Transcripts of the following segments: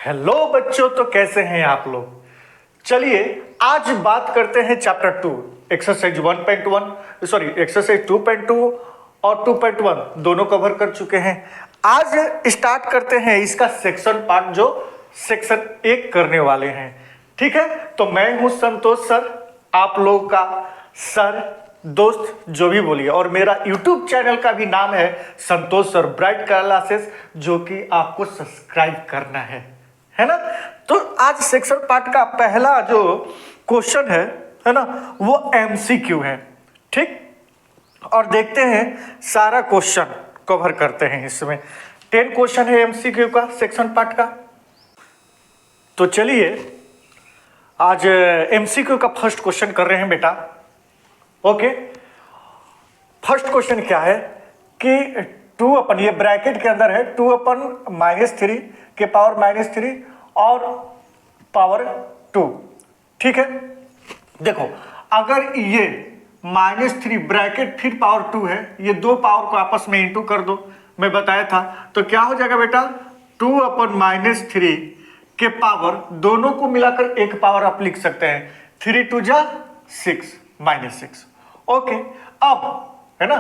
Hello बच्चों, तो कैसे हैं आप लोग। चलिए आज बात करते हैं चैप्टर 2 एक्सरसाइज 1.1 सॉरी एक्सरसाइज 2.2 और 2.1 दोनों कवर कर चुके हैं। आज स्टार्ट करते हैं इसका सेक्शन पार्ट जो सेक्शन 1 करने वाले हैं। ठीक है, तो मैं हूं संतोष सर, आप लोग का सर दोस्त जो भी बोलिए, और मेरा YouTube चैनल का भी नाम है संतोष सर ब्राइट क्लासेस, जो कि आपको सब्सक्राइब करना है ना। तो आज सेक्शन पार्ट का पहला जो क्वेश्चन है ना, वो MCQ है। ठीक, और देखते हैं सारा क्वेश्चन कवर करते हैं। इसमें 10 क्वेश्चन है MCQ का सेक्शन पार्ट का। तो चलिए आज MCQ का फर्स्ट क्वेश्चन कर रहे हैं बेटा। ओके, फर्स्ट क्वेश्चन क्या है कि 2 अपन, ये ब्रैकेट के अंदर है 2 अपन -3 के पावर -3 और पावर 2। ठीक है, देखो अगर ये -3 ब्रैकेट फिर पावर 2 है, ये दो पावर को आपस में इंटू कर दो, मैं बताया था। तो क्या हो जाएगा बेटा, 2 अपन -3 के पावर दोनों को मिलाकर एक पावर आप लिख सकते हैं, 3 2 जा 6 -6। ओके, अब है ना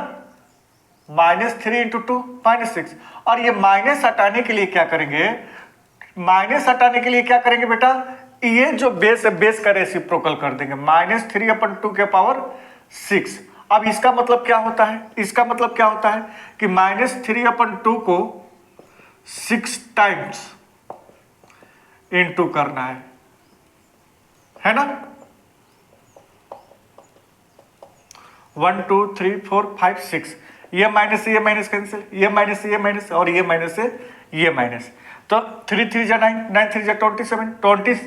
-3 इंटू 2 -6, और ये माइनस हटाने के लिए क्या करेंगे, माइनस हटाने के लिए क्या करेंगे बेटा, ये जो बेस है बेस का रेसिप्रोकल कर देंगे, -3 अपन 2 के पावर 6। अब इसका मतलब क्या होता है, इसका मतलब क्या होता है कि -3 अपन 2 को 6 टाइम्स इंटू करना है ना। 1 2 3 4 5 6, ये माइनस कैंसिल, ये माइनस ये माइनस और ये माइनस से ये माइनस। तो 3 3 जा 9, 9 3 जा 27,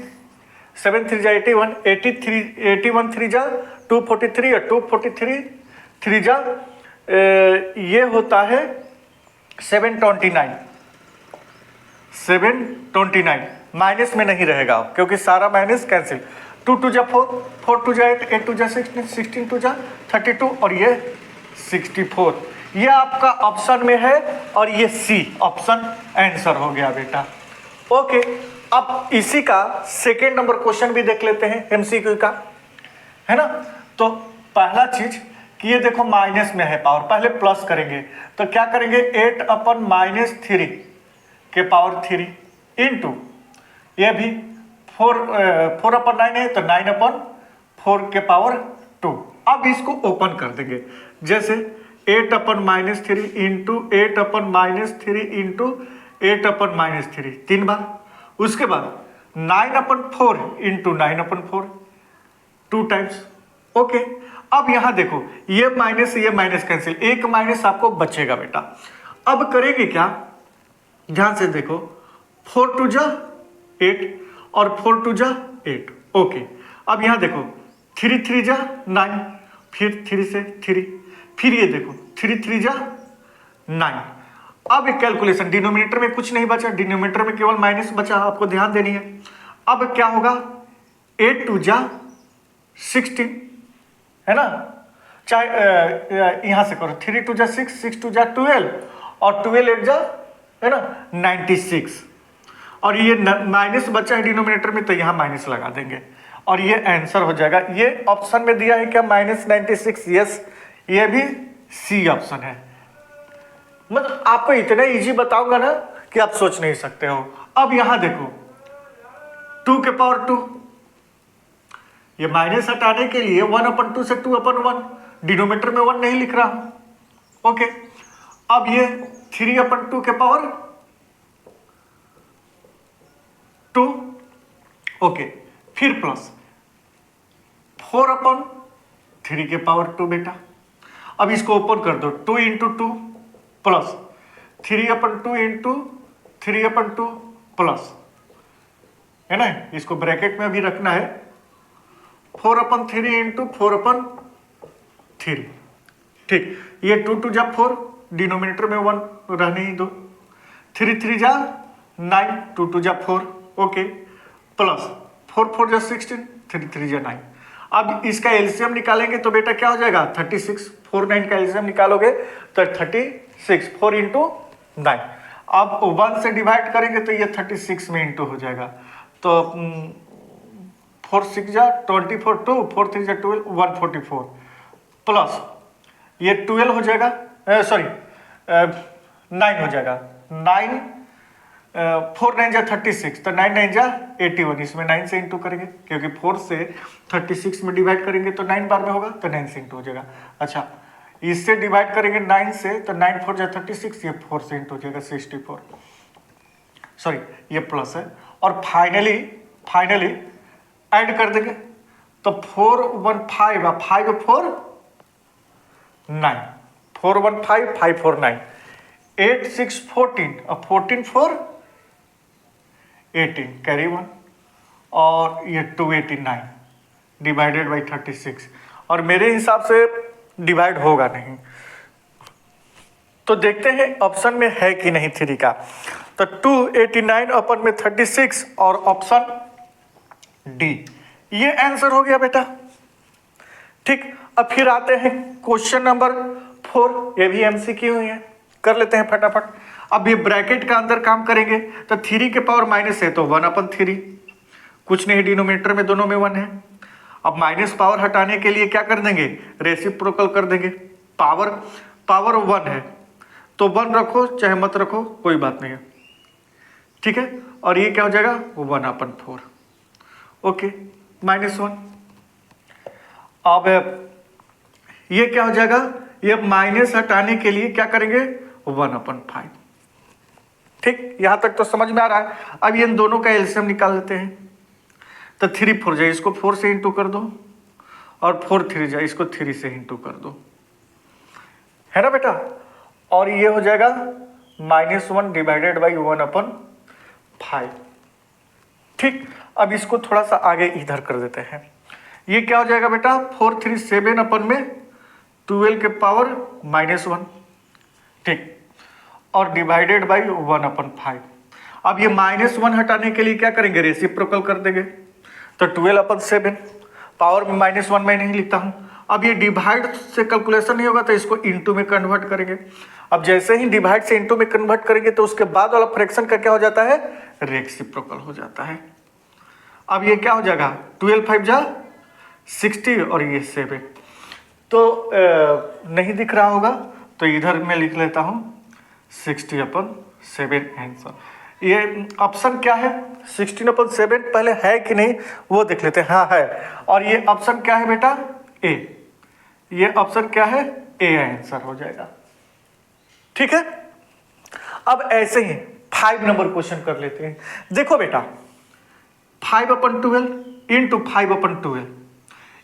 27 3 जा 81, 81 3 जा 243 और 243 3 जा ये होता है 729। 729 माइनस में नहीं रहेगा क्योंकि सारा माइनस कैंसिल। 2 2 जा 4, 4 2 जा 8, 8 2 जा 16, 16 2 जा 32 और ये 64। ये आपका ऑप्शन में है और ये सी ऑप्शन आंसर हो गया बेटा। ओके, अब इसी का सेकेंड नंबर क्वेश्चन भी देख लेते हैं MCQ का, है ना। तो पहला चीज कि ये देखो माइनस में है पावर, पहले प्लस करेंगे तो क्या करेंगे, 8 अपन -3 के पावर 3 इंटू ये भी 4 अपन 9 है तो 9 अपन 4 के पावर 2। अब इसको ओपन कर देंगे, जैसे 8 अपन -3 इंटू 8 अपन -3 इंटू 8 अपन -3 3 बार। उसके बाद 9 अपन 4 इंटू 9 अपन 4 2 टाइम्स। ओके, अब यहां देखो ये माइनस कैंसिल, एक माइनस आपको बचेगा बेटा। अब करेंगे क्या, ध्यान से देखो, 4 2 जा 8 और 4 2 जा 8। ओके, अब यहां देखो 3 3 जा 9, फिर 3 से 3, फिर ये देखो 3 3 जा 9। अब एक कैलकुलेशन, डिनोमिनेटर में कुछ नहीं बचा, डिनोमिनेटर में केवल माइनस बचा, आपको ध्यान देनी है। अब क्या होगा, 8 2 जा 16, है ना, चाहे यहां से करो, 3 2 जा 6, 6 2 जा 12 और 12 8 जा है ना 96, और ये माइनस बचा है डिनोमिनेटर में तो यहां माइनस लगा देंगे और ये आंसर हो जाएगा। ये ऑप्शन में दिया है क्या, -96, यस, ये भी सी ऑप्शन है। मतलब आपको इतना इजी बताऊंगा ना कि आप सोच नहीं सकते हो। अब यहां देखो 2 के पावर 2, ये माइनस हटाने के लिए 1 अपन 2 से 2 अपन 1, डिनोमिनेटर में 1 नहीं लिख रहा हूं। ओके, अब ये 3 अपन 2 के पावर 2। ओके, फिर प्लस 4 अपन 3 के पावर 2 बेटा। अब इसको ओपन कर दो, 2 इंटू 2 प्लस 3 अपन 2 इंटू 3 अपन 2 प्लस, है ना, इसको ब्रैकेट में अभी रखना है, 4 अपन 3 इंटू 4 अपन 3। ठीक, ये 2 2 जा 4, डिनोमिनेटर में 1 रहने ही दो, 3 3 जा 9, 2 2 जा 4। ओके, प्लस 4 4 जा 16, 3 3 जा 9। अब इसका एलसीएम निकालेंगे तो बेटा क्या हो जाएगा, 36। 4 9 का एलसीएम निकालोगे तो 36, 4 इंटू 9। अब 1 से डिवाइड करेंगे तो ये 36 में इंटू हो जाएगा। तो 4 6 जा 24, 2 4 3 जा 12, 144 प्लस ये 12 हो जाएगा, सॉरी 9 हो जाएगा। 9 4 9 जा 36, तो 9 9 जा 81, इसमें 9 से इंटू करेंगे क्योंकि 4 से 36 में डिवाइड करेंगे तो 9 बार में होगा, तो 9 से इंटू हो जाएगा। अच्छा, इससे डिवाइड करेंगे 9 से, तो 9 4 जा 36, ये 4 से इंटू हो जाएगा 64, सॉरी ये प्लस है। और फाइनली ऐड कर देंगे तो 4 1 5 5 4 9, 4 1 5 5 4 9, 8 6 14 और 14 4 18 कैरी 1, और ये 289 डिवाइडेड बाई 36, और मेरे हिसाब से डिवाइड होगा नहीं, तो देखते हैं ऑप्शन में है कि नहीं 3 का। तो 289 अपन में 36 और ऑप्शन डी, ये आंसर हो गया बेटा। ठीक, अब फिर आते हैं क्वेश्चन नंबर 4, ये भी एमसीक्यू ही है, कर लेते हैं फटाफट। अब ये ब्रैकेट का अंदर काम करेंगे तो 3 के पावर माइनस है तो 1/3, कुछ नहीं, डिनोमिनेटर में दोनों में 1 है। अब माइनस पावर हटाने के लिए क्या कर देंगे, रेसिप्रोकल कर देंगे। पावर 1 है तो 1 रखो चाहे मत रखो कोई बात नहीं है, ठीक है। और ये क्या हो जाएगा, 1/4, ओके, -1। अब ये क्या हो जाएगा, ये माइनस हटाने के लिए क्या करेंगे, 1/5। ठीक, यहां तक तो समझ में आ रहा है। अब इन दोनों का एलसीएम निकाल लेते हैं, तो 3 4 जाए, इसको 4 से इंटू कर दो, और 4 3 जाए, इसको 3 से इंटू कर दो, है ना बेटा। और ये हो जाएगा -1 डिवाइडेड बाई 1/5। ठीक, अब इसको थोड़ा सा आगे इधर कर देते हैं। ये क्या हो जाएगा बेटा, 4 3 7 अपन में 12 के पावर -1, ठीक, और डिवाइडेड बाई 1/5। अब ये -1 हटाने के लिए क्या करेंगे, रेसिप्रोकल कर देंगे, तो 12/7, पावर में -1 मैं नहीं लिखता हूं। अब ये डिवाइड से कैलकुलेशन नहीं होगा तो इसको इनटू में कन्वर्ट करेंगे। अब जैसे ही डिवाइड से इनटू में कन्वर्ट करेंगे तो उसके बाद वाला फ्रैक्शन का क्या हो जाता है, रेसिप्रोकल हो जाता है। अब ये क्या हो जाएगा, 12 5 जा 60 और ये 7, तो नहीं दिख रहा होगा तो इधर मैं लिख लेता हूं 60/7 आंसर। ये ऑप्शन क्या है, 16/7 पहले है कि नहीं वो देख लेते हैं, हाँ है। और ये ऑप्शन क्या है बेटा, ए, ये ऑप्शन क्या है, ए आंसर हो जाएगा। ठीक है, अब ऐसे ही 5 नंबर क्वेश्चन कर लेते हैं। देखो बेटा, 5/12 इंटू 5/12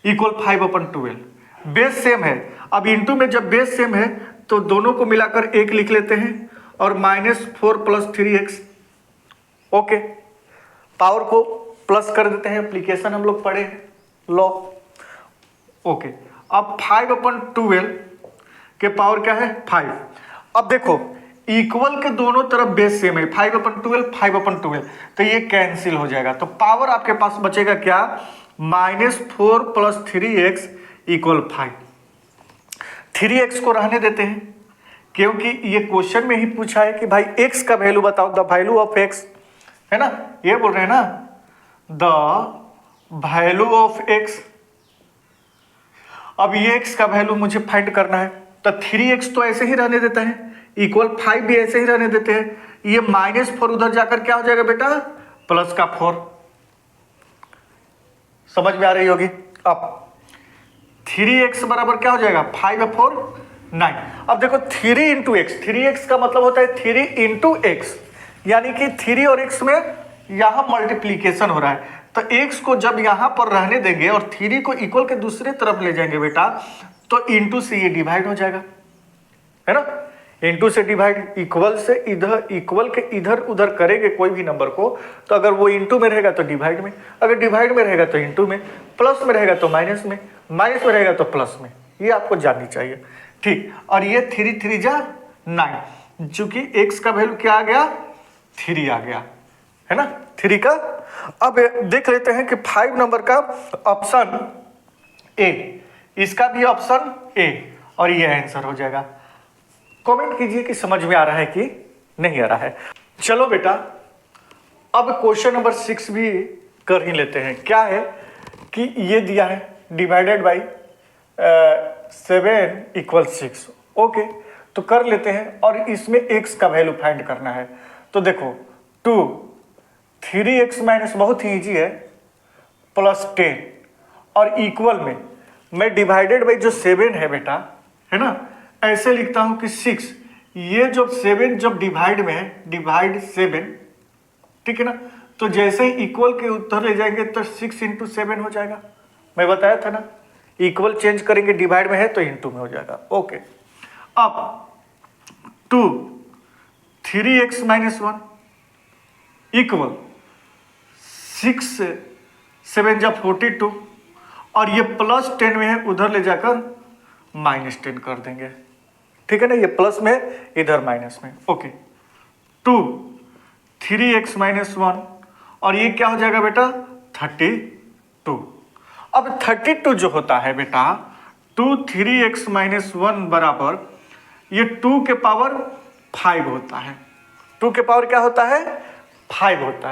इक्वल 5/12, बेस सेम है। अब इंटू में जब बेस सेम है तो दोनों को मिलाकर 1 लिख लेते हैं, और -4 + 3x, ओके, पावर को प्लस कर देते हैं, एप्लीकेशन हम लोग पढ़े लॉ, ओके। अब 5/12 के पावर क्या है, 5। अब देखो इक्वल के दोनों तरफ बेस सेम है, 5/12 5/12, तो ये कैंसिल हो जाएगा। तो पावर आपके पास बचेगा क्या, -4 + 3x = 5। 3x को रहने देते हैं क्योंकि ये क्वेश्चन में ही पूछा है कि भाई x का वैल्यू बताओ, द वैल्यू ऑफ x, है ना, ये बोल रहे हैं ना, द वैल्यू ऑफ x। अब ये x का वैल्यू मुझे फाइंड करना है, तो 3x तो ऐसे ही रहने देता है, = 5 भी ऐसे ही रहने देते हैं। ये -4 उधर जाकर क्या हो जाएगा बेटा, +4। समझ में आ रही होगी। अब 3x बराबर क्या हो जाएगा, 5/4 9। अब देखो 3 × x, 3x का मतलब होता है 3 × x, यानी कि 3 और x में यहां मल्टीप्लीकेशन हो रहा है। तो x को जब यहां पर रहने देंगे और 3 को इक्वल के दूसरे तरफ ले जाएंगे बेटा, तो इंटू से ये डिवाइड हो जाएगा, है ना। इंटू से डिवाइड, इक्वल से इधर, इक्वल के इधर उधर करेंगे कोई भी नंबर को, तो अगर वो इंटू में रहेगा तो डिवाइड में, अगर डिवाइड में रहेगा तो इंटू में, प्लस में रहेगा तो माइनस में, माइनस में रहेगा तो प्लस में। ये आपको जाननी चाहिए, ठीक। और ये 3 3 जा 9, चूंकि x का वैल्यू क्या आ गया, 3 आ गया, है ना, 3 का। अब देख लेते हैं कि 5 नंबर का ऑप्शन ए, इसका भी ऑप्शन ए, और ये आंसर हो जाएगा। कमेंट कीजिए कि समझ में आ रहा है कि नहीं आ रहा है। चलो बेटा अब क्वेश्चन नंबर 6 भी कर ही लेते हैं। क्या है कि ये दिया है डिवाइडेड बाई 7 = 6। ओके, तो कर लेते हैं और इसमें x का वैल्यू फाइंड करना है। तो देखो 2 3x माइनस बहुत ही ईजी है +10 और इक्वल में मैं डिवाइडेड बाई जो 7 है बेटा, है ना, ऐसे लिखता हूं कि 6, ये जो 7 जब डिवाइड में है, डिवाइड 7, ठीक है ना, तो जैसे ही इक्वल के उत्तर ले जाएंगे तो 6 × 7 हो जाएगा। मैं बताया था ना, इक्वल चेंज करेंगे, डिवाइड में है तो इंटू में हो जाएगा। ओके, अब 2 3x - 1 इक्वल 6 7 × 42 और ये +10 में है, उधर ले जाकर -10 कर देंगे। ठीक है ना, ये प्लस में इधर माइनस में। ओके, 2 3x - 1 और ये क्या हो जाएगा बेटा 32। अब 32 जो होता है बेटा 2 3x - 1 बराबर ये 2 के पावर 5 होता है। 2 के पावर क्या होता है 5 होता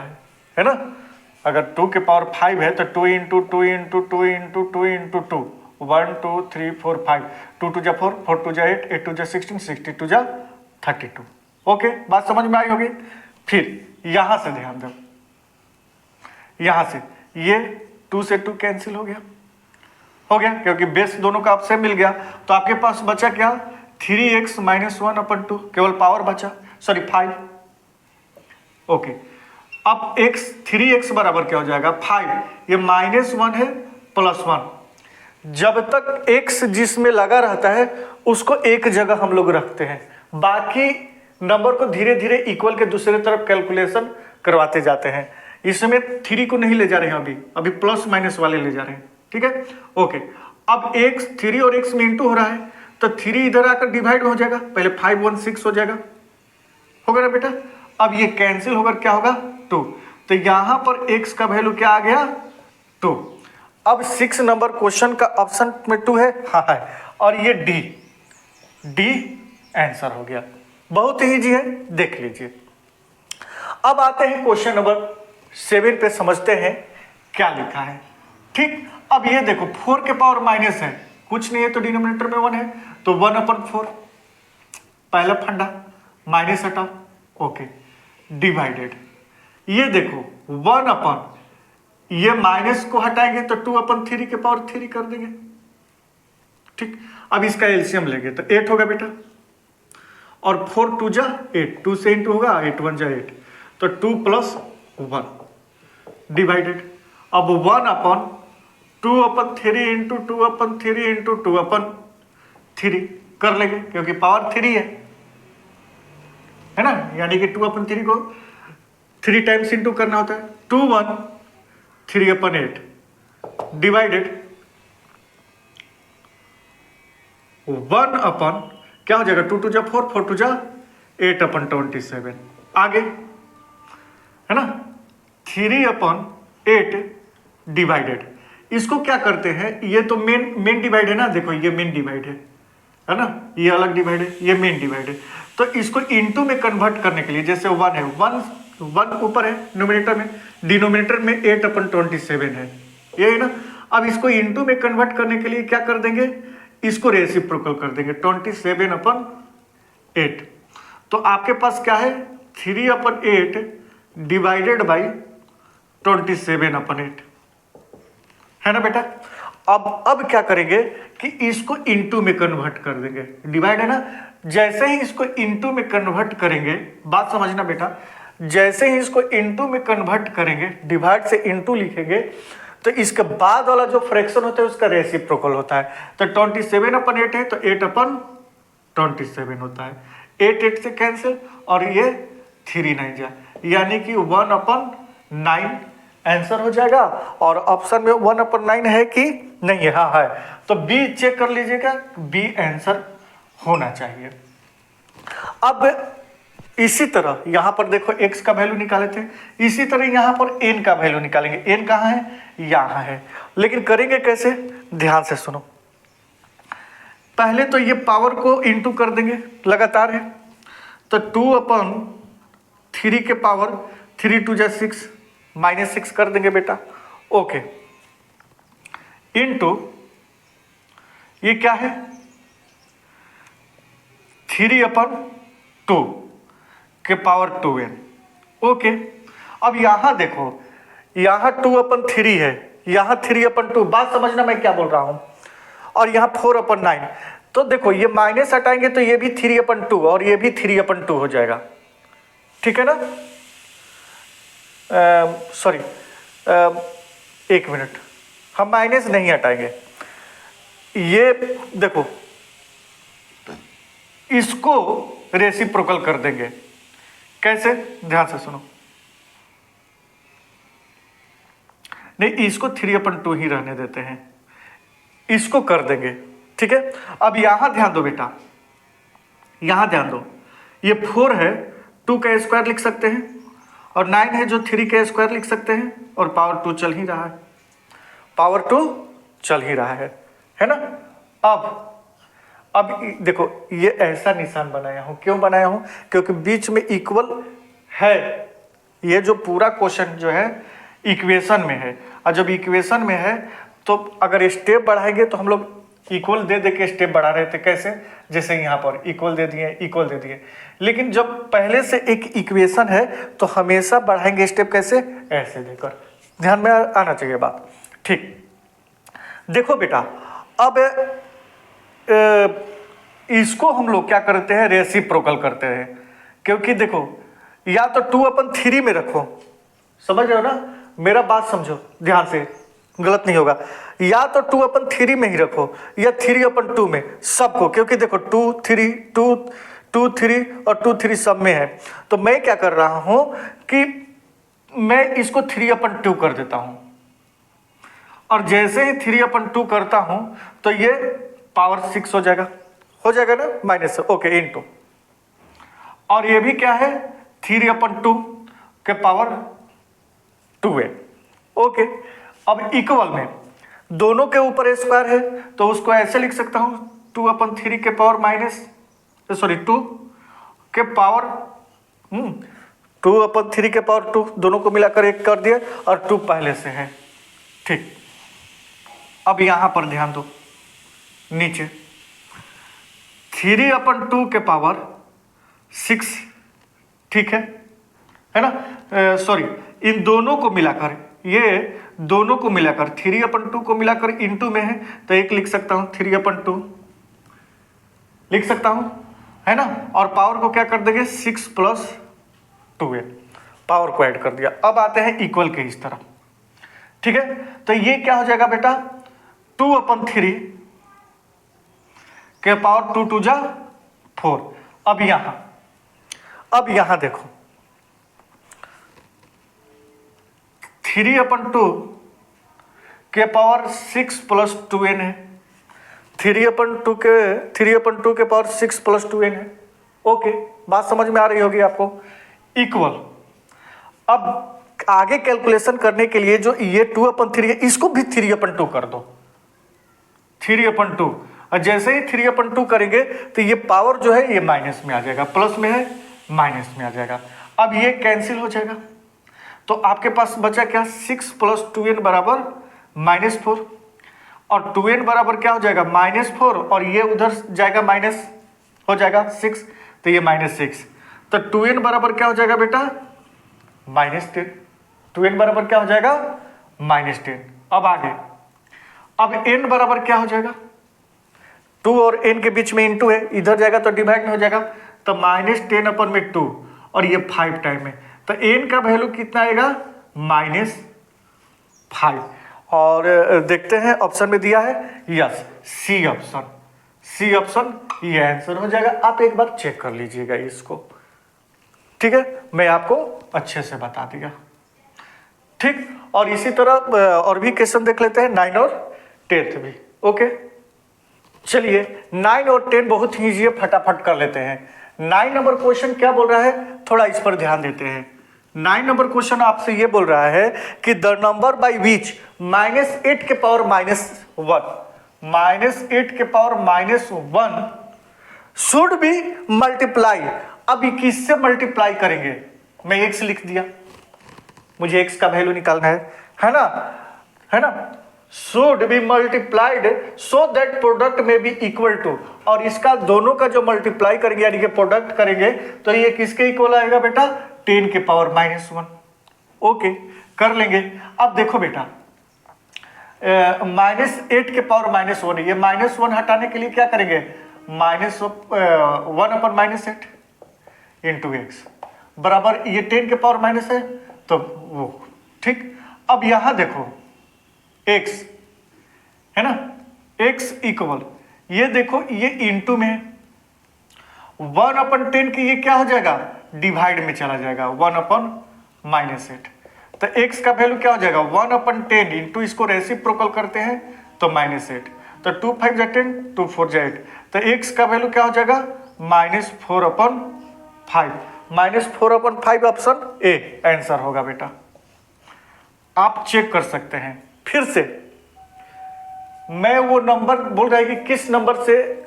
है ना। अगर 2 के पावर 5 है तो 2 × 2 × 2 × 2 × 2 1 2 3 4 5 2 2 जा 4 4 2 जा 8 8 2 जा 16 62 जा 32। ओके, बात समझ में आई होगी। फिर यहां से ध्यान दो, यहां से ये 2 से 2 कैंसिल हो गया क्योंकि बेस दोनों का आपसे मिल गया। तो आपके पास बचा क्या 3x - 1/2, केवल पावर बचा, सॉरी 5। ओके, अब x 3x बराबर क्या हो जाएगा 5, ये -1 है +1। जब तक x जिसमें लगा रहता है उसको एक जगह हम लोग रखते हैं, बाकी नंबर को धीरे धीरे इक्वल के दूसरे तरफ कैलकुलेशन करवाते जाते हैं। इसमें 3 को नहीं ले जा रहे हैं, अभी प्लस माइनस वाले ले जा रहे हैं। ठीक है, ओके, अब x 3 और x में इंटू हो रहा है तो 3 इधर आकर डिवाइड हो जाएगा, पहले 5 1 6 हो जाएगा, होगा ना बेटा। अब ये कैंसिल होकर क्या होगा 2, तो यहां पर x का वैल्यू क्या आ गया 2। अब 6 नंबर क्वेश्चन का ऑप्शन में 2 है, हाँ है, और ये डी आंसर हो गया। बहुत ही इजी है, देख लीजिए। अब आते हैं क्वेश्चन नंबर 7 पे, समझते हैं क्या लिखा है। ठीक, अब ये देखो 4 के पावर माइनस है, कुछ नहीं है तो डिनोमिनेटर में 1 है, तो 1/4 पहला फंडा, माइनस हटाओ। ओके, डिवाइडेड, ये देखो 1 ये माइनस को हटाएंगे तो 2/3 के पावर 3 कर देंगे। ठीक, अब इसका एलसीएम लेंगे तो 8 होगा बेटा, और 4 2 जा 8, 2 से इंटू होगा, 8 1 जा 8, तो 2 + 1 डिवाइडेड। अब 1/2/3 × 2/3 × 2/3 कर लेंगे क्योंकि पावर 3 है ना, यानी कि 2/3 को 3 टाइम्स इंटू करना होता है। 2 1 3/8 डिवाइडेड 1 क्या हो जाएगा 2 2 जा 4 4 2 जा 8/27 आगे, है ना, 3/8 डिवाइडेड। इसको क्या करते हैं, ये तो मेन डिवाइड है ना, देखो ये मेन डिवाइड है ना, ये अलग डिवाइड है, ये मेन डिवाइड है। तो इसको इनटू में कन्वर्ट करने के लिए, जैसे 1 है, 1 ऊपर है नोमिनेटर में, डिनोमिनेटर में 8/27 है, ये है ना। अब इसको इनटू में कन्वर्ट करने के लिए क्या कर देंगे, इसको रेसिप्रोकल कर देंगे 27/8। तो आपके पास क्या है 3/8 डिवाइडेड बाई 27/8, है ना बेटा। अब क्या करेंगे कि इसको इनटू में कन्वर्ट कर देंगे, डिवाइड है ना, जैसे ही इसको इनटू में कन्वर्ट करेंगे, बात समझना बेटा, जैसे ही इसको इनटू में कन्वर्ट करेंगे, डिवाइड से इनटू लिखेंगे, तो इसके बाद वाला जो फ्रैक्शन होता है उसका रेसिप्रोकल होता है। तो 27/8 है तो 8/27 होता है, 8 8 से कैंसिल और ये 3 9 जा, यानी कि 1/9 आंसर हो जाएगा। और ऑप्शन में 1/9 है कि नहीं है, हाँ है, तो बी चेक कर लीजिएगा, बी आंसर होना चाहिए। अब इसी तरह यहां पर देखो x का वैल्यू निकाले थे, इसी तरह यहां पर n का वैल्यू निकालेंगे। n कहां है, यहां है, लेकिन करेंगे कैसे, ध्यान से सुनो। पहले तो ये पावर को इनटू कर देंगे, लगातार है, तो 2/3 के पावर 3 2 जा 6 -6 कर देंगे बेटा। ओके, इनटू ये क्या है 3/2 के पावर 2n। ओके, अब यहां देखो, यहां 2/3 है, यहां 3/2। बात समझना मैं क्या बोल रहा हूं। और यहां 4/9। तो देखो ये माइनस हटाएंगे तो ये भी 3/2 और ये भी 3/2 हो जाएगा। ठीक है ना? सॉरी, 1 मिनट, हम माइनस नहीं हटाएंगे। ये देखो, इसको रेसिप्रोकल कर देंगे। कैसे? ध्यान से सुनो। नहीं, इसको 3/2 ही रहने देते हैं, इसको कर देंगे। ठीक है, अब यहां ध्यान दो बेटा, यहां ध्यान दो। ये 4 है, 2 का स्क्वायर लिख सकते हैं, और 9 है जो 3 का स्क्वायर लिख सकते हैं, और पावर 2 चल ही रहा है, पावर 2 चल ही रहा है ना? अब देखो, ये ऐसा निशान बनाया हूं। क्यों बनाया हूं? क्योंकि बीच में इक्वल है। ये जो पूरा क्वेश्चन जो है इक्वेशन में है, और जब इक्वेशन में है तो अगर स्टेप बढ़ाएंगे तो हम लोग इक्वल दे दे के स्टेप बढ़ा रहे थे। कैसे? जैसे यहाँ पर इक्वल दे दिए, इक्वल दे दिए। लेकिन जब पहले से एक इक्वेशन है तो हमेशा बढ़ाएंगे स्टेप। कैसे? ऐसे देकर। ध्यान में आना चाहिए बात। ठीक, देखो बेटा, अब इसको हम लोग क्या करते हैं, रेसिप्रोकल करते हैं। क्योंकि देखो, या तो 2/3 में रखो, समझ रहे हो ना? मेरा बात समझो ध्यान से, गलत नहीं होगा। या तो 2/3 में ही रखो या 3/2 में, सबको। क्योंकि देखो 2 3 2 3 और 2 3 सब में है। तो मैं क्या कर रहा हूं कि मैं इसको 3/2 कर देता हूं, और जैसे ही 3/2 करता हूं तो ये पावर 6 हो जाएगा ना, माइनस। ओके, इनटू, और ये भी क्या है 3/2 के पावर 2 है। ओके, अब इक्वल में दोनों के ऊपर स्क्वायर है तो उसको ऐसे लिख सकता हूं 2/3 के पावर 2 के पावर 2/3 के पावर 2, दोनों को मिलाकर 1 कर दिया, और 2 पहले से है। ठीक, अब यहां पर ध्यान दो, नीचे 3/2 के पावर 6। ठीक है ना? सॉरी, इन दोनों को मिलाकर, ये दोनों को मिलाकर 3/2 को मिलाकर इनटू में है तो 1 लिख सकता हूं, 3/2 लिख सकता हूं, है ना? और पावर को क्या कर देंगे, 6 + 2n, पावर को ऐड कर दिया। अब आते हैं इक्वल के इस तरफ। ठीक है, तो ये क्या हो जाएगा बेटा, 2/3 के पावर 2 2 जा 4। अब यहां देखो, 3/2 के पावर 6 + 2n है, 3/2 के पावर 6 + 2n है। ओके, बात समझ में आ रही होगी आपको। इक्वल, अब आगे कैलकुलेशन करने के लिए जो ये 2/3 है, इसको भी 3/2 कर दो, 3/2। और जैसे ही 3/2 करेंगे तो ये पावर जो है ये माइनस में आ जाएगा, प्लस में है माइनस में आ जाएगा। अब ये कैंसिल हो जाएगा, तो आपके पास बचा क्या, 6 + 2n बराबर -4, और 2n बराबर क्या हो जाएगा, -4, और ये उधर जाएगा माइनस हो जाएगा 6, तो ये -6। तो 2n बराबर क्या हो जाएगा बेटा, -10। 2n बराबर क्या हो जाएगा, -10। अब आगे, अब n बराबर क्या हो जाएगा, 2 और n के बीच में इंटू है, इधर जाएगा तो डिवाइड में हो जाएगा, तो -10/2, और ये 5 टाइम है, तो n का वैल्यू कितना आएगा, -5। और देखते हैं ऑप्शन में दिया है, यस, सी ऑप्शन ये आंसर हो जाएगा। आप एक बार चेक कर लीजिएगा इसको। ठीक है, मैं आपको अच्छे से बता दिया। ठीक, और इसी तरह और भी क्वेश्चन देख लेते हैं, 9 और 10 भी। ओके, चलिए 9 और 10 बहुत ही ईजी है, फटाफट कर लेते हैं। 9 नंबर क्वेश्चन क्या बोल रहा है, थोड़ा इस पर ध्यान देते हैं। 9 नंबर क्वेश्चन आपसे ये बोल रहा है कि द नंबर बाई विच -8 के पावर -1 शुड बी मल्टीप्लाई अब ये किससे मल्टीप्लाई करेंगे, मैं x लिख दिया, मुझे x का वैल्यू निकालना है ना, है ना। Should be multiplied so that product में बी इक्वल टू, और इसका दोनों का जो मल्टीप्लाई करेंगे यानी कि प्रोडक्ट करेंगे तो ये किसके इक्वल आएगा बेटा, 10 के पावर -1। ओके, कर लेंगे। अब देखो बेटा -8 के पावर -1 है, ये -1 हटाने के लिए क्या करेंगे, -1/-8 इंटू एक्स बराबर ये 10 के पावर माइनस है तो वो ठीक। अब यहां देखो x है ना, x इक्वल ये देखो ये इंटू में 1/10 की ये क्या हो जाएगा, डिवाइड में चला जाएगा 1/-8, तो x का वैल्यू क्या हो जाएगा 1/10 इंटू इसको रेसिप्रोकल करते हैं तो -8, तो 2 5 जा 10 2 4 जा 8, तो x का वैल्यू क्या हो जाएगा -4/5, -4/5 ऑप्शन ए आंसर होगा बेटा। आप चेक कर सकते हैं फिर से, मैं वो नंबर बोल रहा है कि किस नंबर से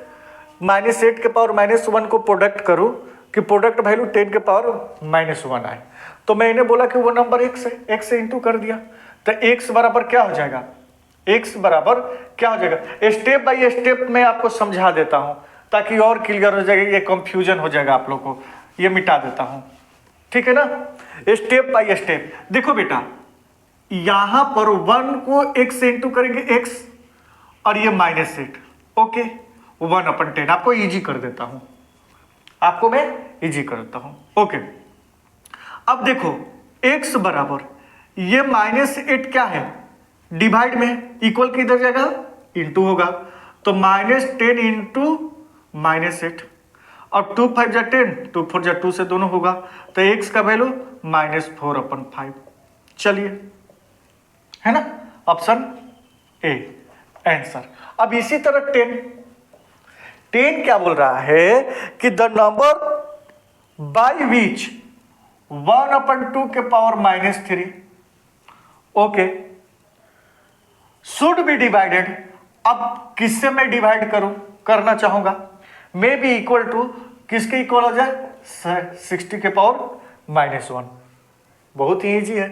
-8 के पावर -1 को प्रोडक्ट करूं कि प्रोडक्ट वैल्यू 10 के पावर -1 आए, तो मैंने बोला कि वो नंबर x है, x से इंटू कर दिया, तो x बराबर क्या हो जाएगा, x बराबर क्या हो जाएगा, स्टेप बाय स्टेप मैं आपको समझा देता हूं ताकि और क्लियर हो जाएगा, ये कंफ्यूजन हो जाएगा आप लोगों को, ये मिटा देता हूं, ठीक है ना। स्टेप बाय स्टेप देखो बेटा, यहां पर 1 को x से इंटू करेंगे x और ये -8, ओके 1/10, आपको इजी कर देता हूं, आपको मैं इजी कर देता हूं, ओके। अब देखो x बराबर ये -8 क्या है, डिवाइड में, इक्वल किधर जाएगा, इंटू होगा, तो -10 इंटू -8 और 2 5 जा 10 2 4 जा 2 से दोनों होगा, तो x का वैल्यू -4/5, चलिए है ना, ऑप्शन ए आंसर। अब इसी तरह 10 क्या बोल रहा है कि द नंबर बाय विच 1/2 के power -3 okay should be divided. अब किससे मैं डिवाइड करना चाहूंगा, मे बी इक्वल टू किसके इक्वल हो जाए 60 के पावर -1, बहुत ही इजी है,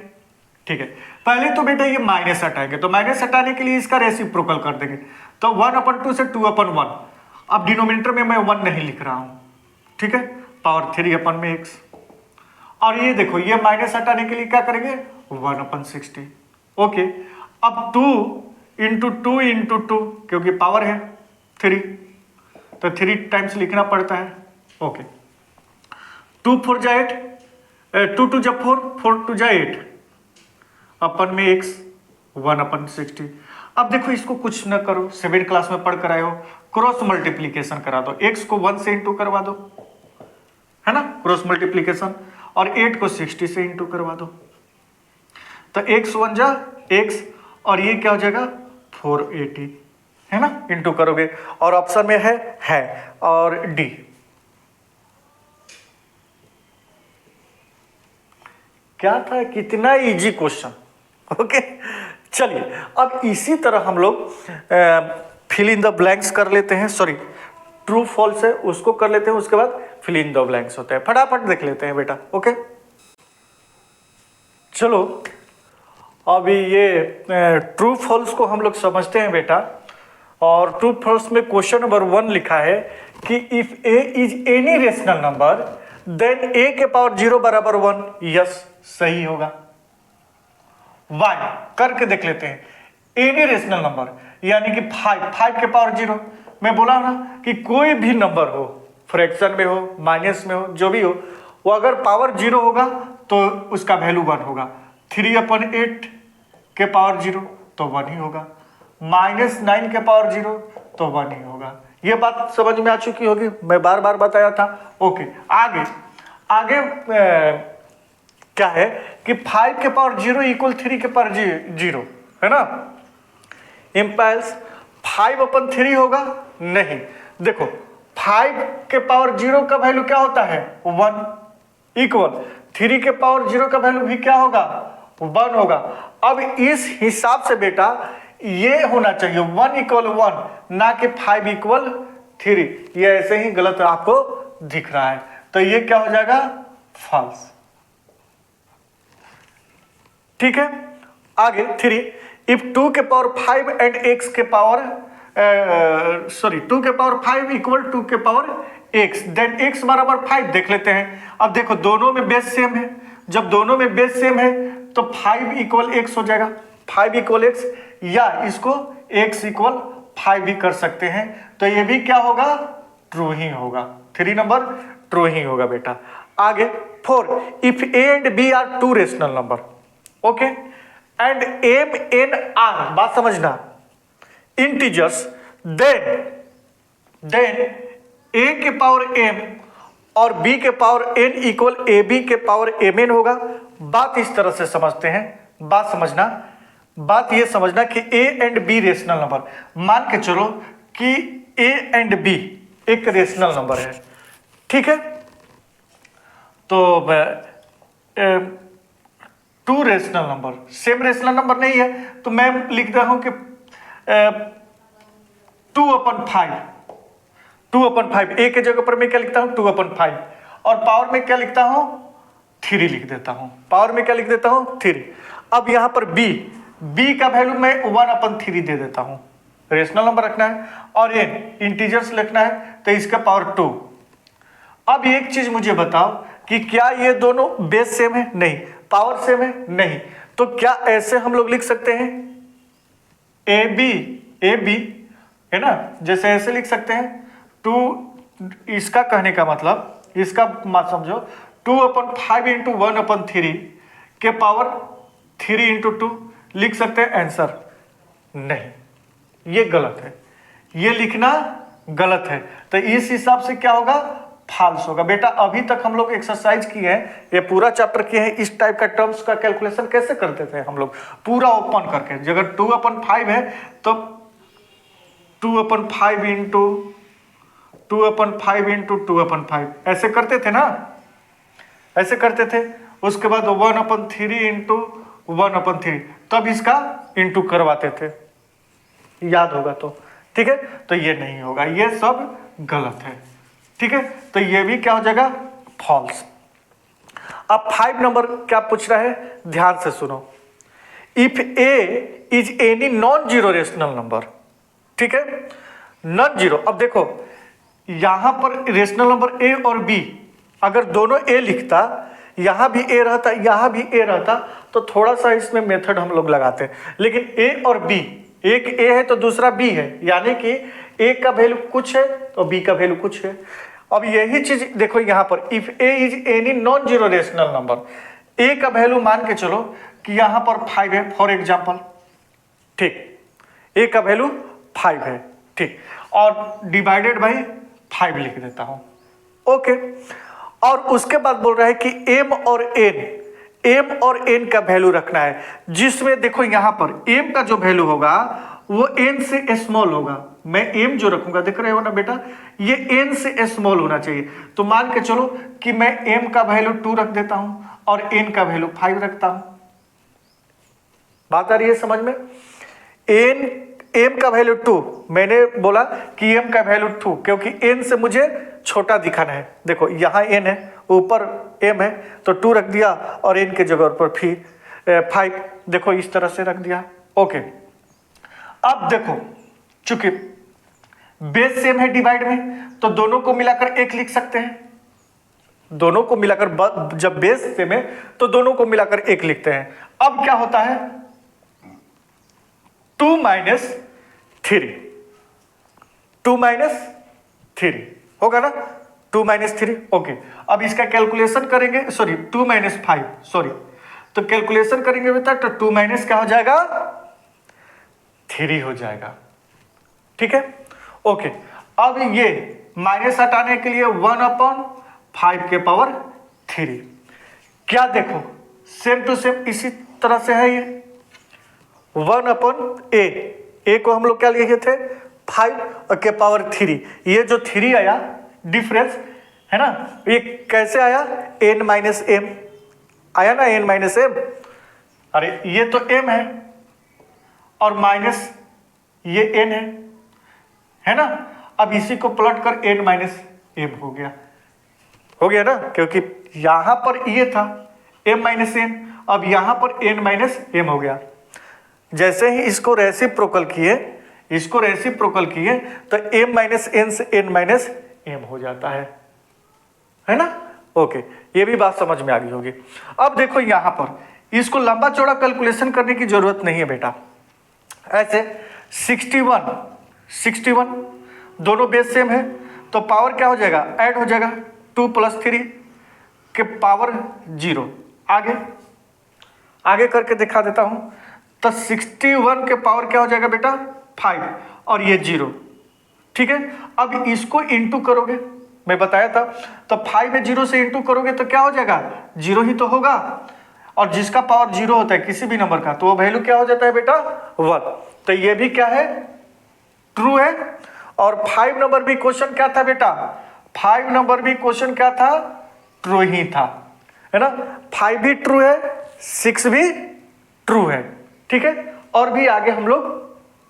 ठीक है। पहले तो बेटा ये माइनस हटाएंगे, तो माइनस हटाने के लिए इसका रेसिप्रोकल कर देंगे, तो 1/2 से 2/1, अब डिनोमिनेटर में मैं 1 नहीं लिख रहा हूं, ठीक है, पावर 3/x, और ये देखो ये माइनस हटाने के लिए क्या करेंगे 1/60, ओके। अब 2 इंटू 2 इंटू 2 क्योंकि पावर है 3, तो 3 टाइम्स लिखना पड़ता है, ओके। 2 4 जा 8, 2 2 जा 4 4 2 जा 8 अपन में x 1/60। अब देखो इसको कुछ न करो, 7 क्लास में पढ़ कर आए हो, क्रॉस मल्टीप्लीकेशन करा दो, x को 1 से इंटू करवा दो, है ना, क्रॉस मल्टीप्लीकेशन, और 8 को 60 से इंटू करवा दो, तो x 1 जा x और ये क्या हो जाएगा 480, है ना, इंटू करोगे, और ऑप्शन में है और डी। क्या था, कितना इजी क्वेश्चन, ओके। चलिए अब इसी तरह हम लोग फिल इन द ब्लैंक्स कर लेते हैं, सॉरी ट्रू फॉल्स है उसको कर लेते हैं, उसके बाद फिल इन द ब्लैंक्स होता है, फटाफट देख लेते हैं बेटा, ओके। चलो अभी ये ट्रू फॉल्स को हम लोग समझते हैं बेटा, और ट्रू फॉल्स में क्वेश्चन नंबर 1 लिखा है कि if a is any rational number then a के पावर 0 बराबर 1, यस सही होगा। y करके देख लेते हैं, एनी रेशनल नंबर यानी कि 5 के पावर 0, मैं बोला ना कि कोई भी नंबर हो, फ्रैक्शन में हो माइनस में हो जो भी हो, वो अगर पावर 0 होगा तो उसका वैल्यू 1 होगा, 3/8 के पावर 0 तो 1 ही होगा, -9 के पावर 0 तो 1 ही होगा। ये बात समझ में आ चुकी होगी, मैं बार बार बताया था, ओके। आगे क्या है कि 5 के पावर 0 इक्वल 3 के पावर 0, है ना, इम्पल्स 5/3 होगा, नहीं, देखो 5 के पावर 0 का वैल्यू क्या होता है 1, इक्वल 3 के पावर 0 का वैल्यू भी क्या होगा 1 होगा। अब इस हिसाब से बेटा ये होना चाहिए 1 = 1, ना कि 5 = 3, ये ऐसे ही गलत आपको दिख रहा है, तो ये क्या हो जाएगा, फॉल्स। ठीक है, आगे 3, इफ 2 के पावर 5 एंड x के पावर 2 के पावर 5 इक्वल 2 के पावर x, देन x बराबर 5 देख लेते हैं। अब देखो दोनों में बेस सेम है, जब दोनों में बेस सेम है तो 5 इक्वल x हो जाएगा, 5 इक्वल x, या इसको x इक्वल 5 भी कर सकते हैं, तो ये भी क्या होगा, ट्रू ही होगा। 3 नंबर ट्रू ही होगा बेटा। आगे 4, if a and b are 2 rational number, okay, and m n r, बात समझना, इंटीजर्स, देन a के पावर m और b के पावर n इक्वल ab के पावर mn होगा। बात इस तरह से समझते हैं, बात समझना, बात ये समझना कि a and b rational number, मान के चलो कि a एंड b एक रेशनल नंबर है, ठीक है, तो 2 rational number, same rational number नहीं है, तो मैं लिख रहा हूं कि 2/5, 2/5, ए के जगह पर मैं क्या लिखता हूं, 2/5, और पावर में क्या लिखता हूं, 3 लिख देता हूं, पावर में क्या लिख देता हूं, 3। अब यहां पर b का वैल्यू मैं 1/3 दे देता हूं, रेशनल नंबर रखना है, और n इंटीजर्स लिखना है, तो इसका पावर 2। अब एक चीज मुझे बताओ कि क्या ये दोनों बेस सेम है, नहीं, पावर सेम है, नहीं, तो क्या ऐसे हम लोग लिख सकते हैं, ए बी है ना, जैसे ऐसे लिख सकते हैं 2, इसका कहने का मतलब, इसका मत समझो, 2/5 इंटू 1/3 के पावर 3 इंटू 2 लिख सकते हैं आंसर, नहीं, ये गलत है, ये लिखना गलत है, तो इस हिसाब से क्या होगा, फॉल्स होगा। बेटा अभी तक हम लोग एक्सरसाइज किए हैं, ये पूरा चैप्टर किए हैं, इस टाइप का टर्म्स का कैलकुलेशन कैसे करते थे हम लोग, पूरा ओपन करके, अगर 2/5 है तो 2/5 इंटू 2/5 इंटू 2/5 ऐसे करते थे ना, ऐसे करते थे, उसके बाद 1/3 इंटू 1/3, तब इसका इंटू करवाते थे, याद होगा तो, ठीक है, तो ये नहीं होगा, ये सब गलत है, ठीक है, तो ये भी क्या हो जाएगा, फॉल्स। अब 5 नंबर क्या पूछ रहा है, ध्यान से सुनो, if a is any non zero rational number, ठीक है, नॉन जीरो। अब देखो यहां पर रेशनल नंबर a और b, अगर दोनों a लिखता, यहां भी a रहता, यहां भी a रहता, तो थोड़ा सा इसमें मेथड हम लोग लगाते हैं, लेकिन a और b, एक a है तो दूसरा b है, यानी कि a का वैल्यू कुछ है तो b का वैल्यू कुछ है। अब यही चीज देखो यहां पर, if a is any non zero rational number, a का वैल्यू मान के चलो कि यहां पर 5 है फॉर एग्जांपल, ठीक, a का वैल्यू 5 है, ठीक, और डिवाइडेड बाई 5 लिख देता हूं, ओके। और उसके बाद बोल रहा है कि m और n का वैल्यू रखना है, जिसमें देखो यहां पर m का जो वैल्यू होगा वो n से स्मॉल होगा, मैं m जो रखूंगा, देख रहे हो ना बेटा, ये n से स्मॉल होना चाहिए, तो मान के चलो कि मैं m का वैल्यू 2 रख देता हूं और n का वैल्यू 5 रखता हूं, बात आ रही है समझ में, m का वैल्यू 2, मैंने बोला कि m का वैल्यू 2 क्योंकि n से मुझे छोटा दिखाना है, देखो यहां n है, ऊपर m है, तो 2 रख दिया और n के जगह पर फिर 5, देखो इस तरह से रख दिया, ओके। अब देखो चूंकि बेस सेम है डिवाइड में, तो दोनों को मिलाकर 1 लिख सकते हैं, दोनों को मिलाकर, जब बेस सेम है तो दोनों को मिलाकर 1 लिखते हैं। अब क्या होता है, 2 माइनस 3 होगा ना, 2 माइनस 3, ओके। अब इसका कैलकुलेशन करेंगे, सॉरी 2 माइनस 5, सॉरी, तो कैलकुलेशन करेंगे बेटा, तो 2 माइनस क्या हो जाएगा, 3 हो जाएगा, ठीक है, ओके। अब ये माइनस हटाने के लिए 1/5 के पावर 3, क्या देखो सेम टू सेम इसी तरह से है, ये 1/a को हम लोग क्या लिखे थे, 5 के पावर 3, ये जो 3 आया डिफरेंस है ना, ये कैसे आया, n माइनस m आया ना, n माइनस m, अरे ये तो m है और माइनस ये n है ना, अब इसी को प्लट कर n माइनस m हो गया, हो गया ना, क्योंकि यहां पर ये था m माइनस एन, अब यहां पर n माइनस एम हो गया। जैसे ही इसको रेसिप्रोकल किए, इसको रेसिप्रोकल किए तो m माइनस एन से n माइनस एम हो जाता है ना। ओके, ये भी बात समझ में आ गई होगी। अब देखो यहां पर इसको लंबा चौड़ा कैलकुलेशन करने की जरूरत नहीं है बेटा। ऐसे 61 दोनों बेस सेम है तो पावर क्या हो जाएगा, ऐड हो जाएगा 2 + 3 के पावर 0। आगे करके दिखा देता हूं। तो 61 के पावर क्या हो जाएगा बेटा 5 और ये 0, ठीक है। अब इसको इंटू करोगे, मैं बताया था, तो 5 में 0 से इंटू करोगे तो क्या हो जाएगा, 0 ही तो होगा। और जिसका पावर 0 होता है किसी भी नंबर का, तो वो वैल्यू क्या हो जाता है बेटा 1। तो ये भी क्या है, ट्रू है। और 5 नंबर भी क्वेश्चन क्या था बेटा, 5 नंबर भी क्वेश्चन क्या था, ट्रू ही था, है ना। 5 भी ट्रू है, 6 भी ट्रू है, ठीक है। और भी आगे हम लोग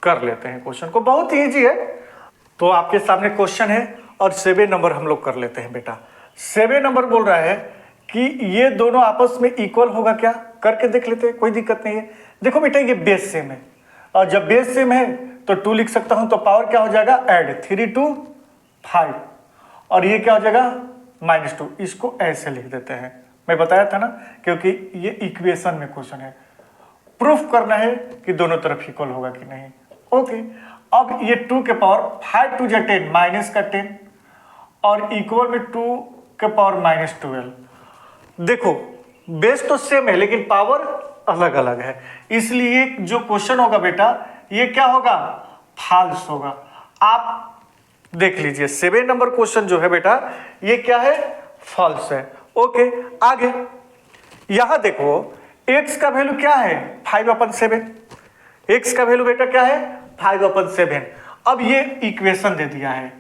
कर लेते हैं क्वेश्चन को, बहुत ईजी है। तो आपके सामने क्वेश्चन है और 7 नंबर हम लोग कर लेते हैं बेटा। 7 नंबर बोल रहा है कि ये दोनों आपस में इक्वल होगा क्या, करके देख लेते हैं, कोई दिक्कत नहीं है। देखो बेटा ये बेस सेम है, और जब बेस सेम है तो 2 लिख सकता हूं, तो पावर क्या हो जाएगा, ऐड 3 to 5, और ये क्या हो जाएगा -2। इसको ऐसे लिख देते हैं, मैं बताया था ना, क्योंकि ये इक्वेशन में क्वेश्चन है, प्रूफ करना है कि दोनों तरफ इक्वल होगा कि नहीं। ओके, अब ये 2 के पावर 5 2 = 10 माइनस का 10 और इक्वल में 2 के पावर -12। देखो बेस तो सेम है लेकिन पावर अलग अलग है, इसलिए जो क्वेश्चन होगा बेटा ये क्या होगा, फॉल्स होगा। आप देख लीजिए 7 नंबर क्वेश्चन जो है बेटा ये क्या है, फॉल्स है। ओके, आगे यहां देखो x का वैल्यू क्या है 5/7, x का वैल्यू बेटा क्या है 5/7। अब ये इक्वेशन दे दिया है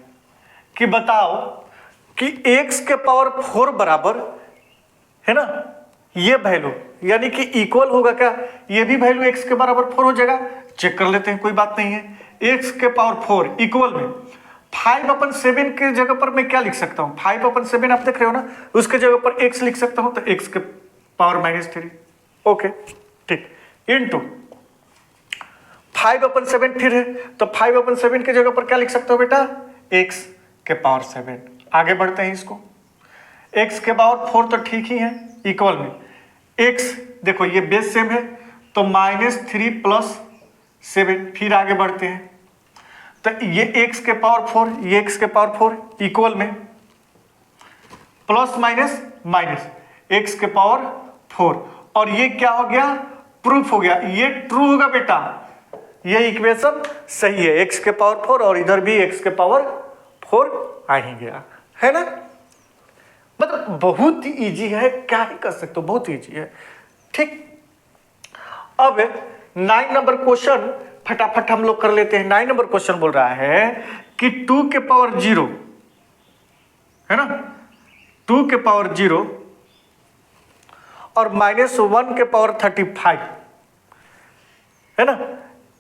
कि बताओ कि x के पावर 4 बराबर है ना, ये वैल्यू यानी कि इक्वल होगा क्या, ये भी वैल्यू x के बराबर 4 हो जाएगा। चेक कर लेते हैं, कोई बात नहीं है। x के पावर 4 इक्वल में 5/7 के जगह पर मैं क्या लिख सकता हूं, 5/7 आप देख रहे हो ना, उसके जगह पर x लिख सकता हूं, तो x के पावर -3। ओके ठीक, इनटू 5/7 फिर है, तो 5/7 के जगह पर क्या लिख सकते हो बेटा, x के पावर 7। आगे बढ़ते हैं इसको, x के पावर 4 तो ठीक ही है, इक्वल में x देखो ये बेस सेम है तो -3 + 7। फिर आगे बढ़ते हैं तो ये x के पावर 4, ये x के पावर 4 इक्वल में प्लस माइनस माइनस x के पावर 4, और ये क्या हो गया, प्रूफ हो गया, ये ट्रू होगा बेटा, ये इक्वेशन सही है। x के पावर 4 और इधर भी x के पावर 4 आ ही गया, है ना। मतलब बहुत ही इजी है, क्या ही कर सकते हो, बहुत इजी है, ठीक। अब 9 नंबर क्वेश्चन फटाफट हम लोग कर लेते हैं। 9 नंबर क्वेश्चन बोल रहा है कि 2 के पावर 0 है ना, 2 के पावर 0 और -1 के पावर 35 है ना,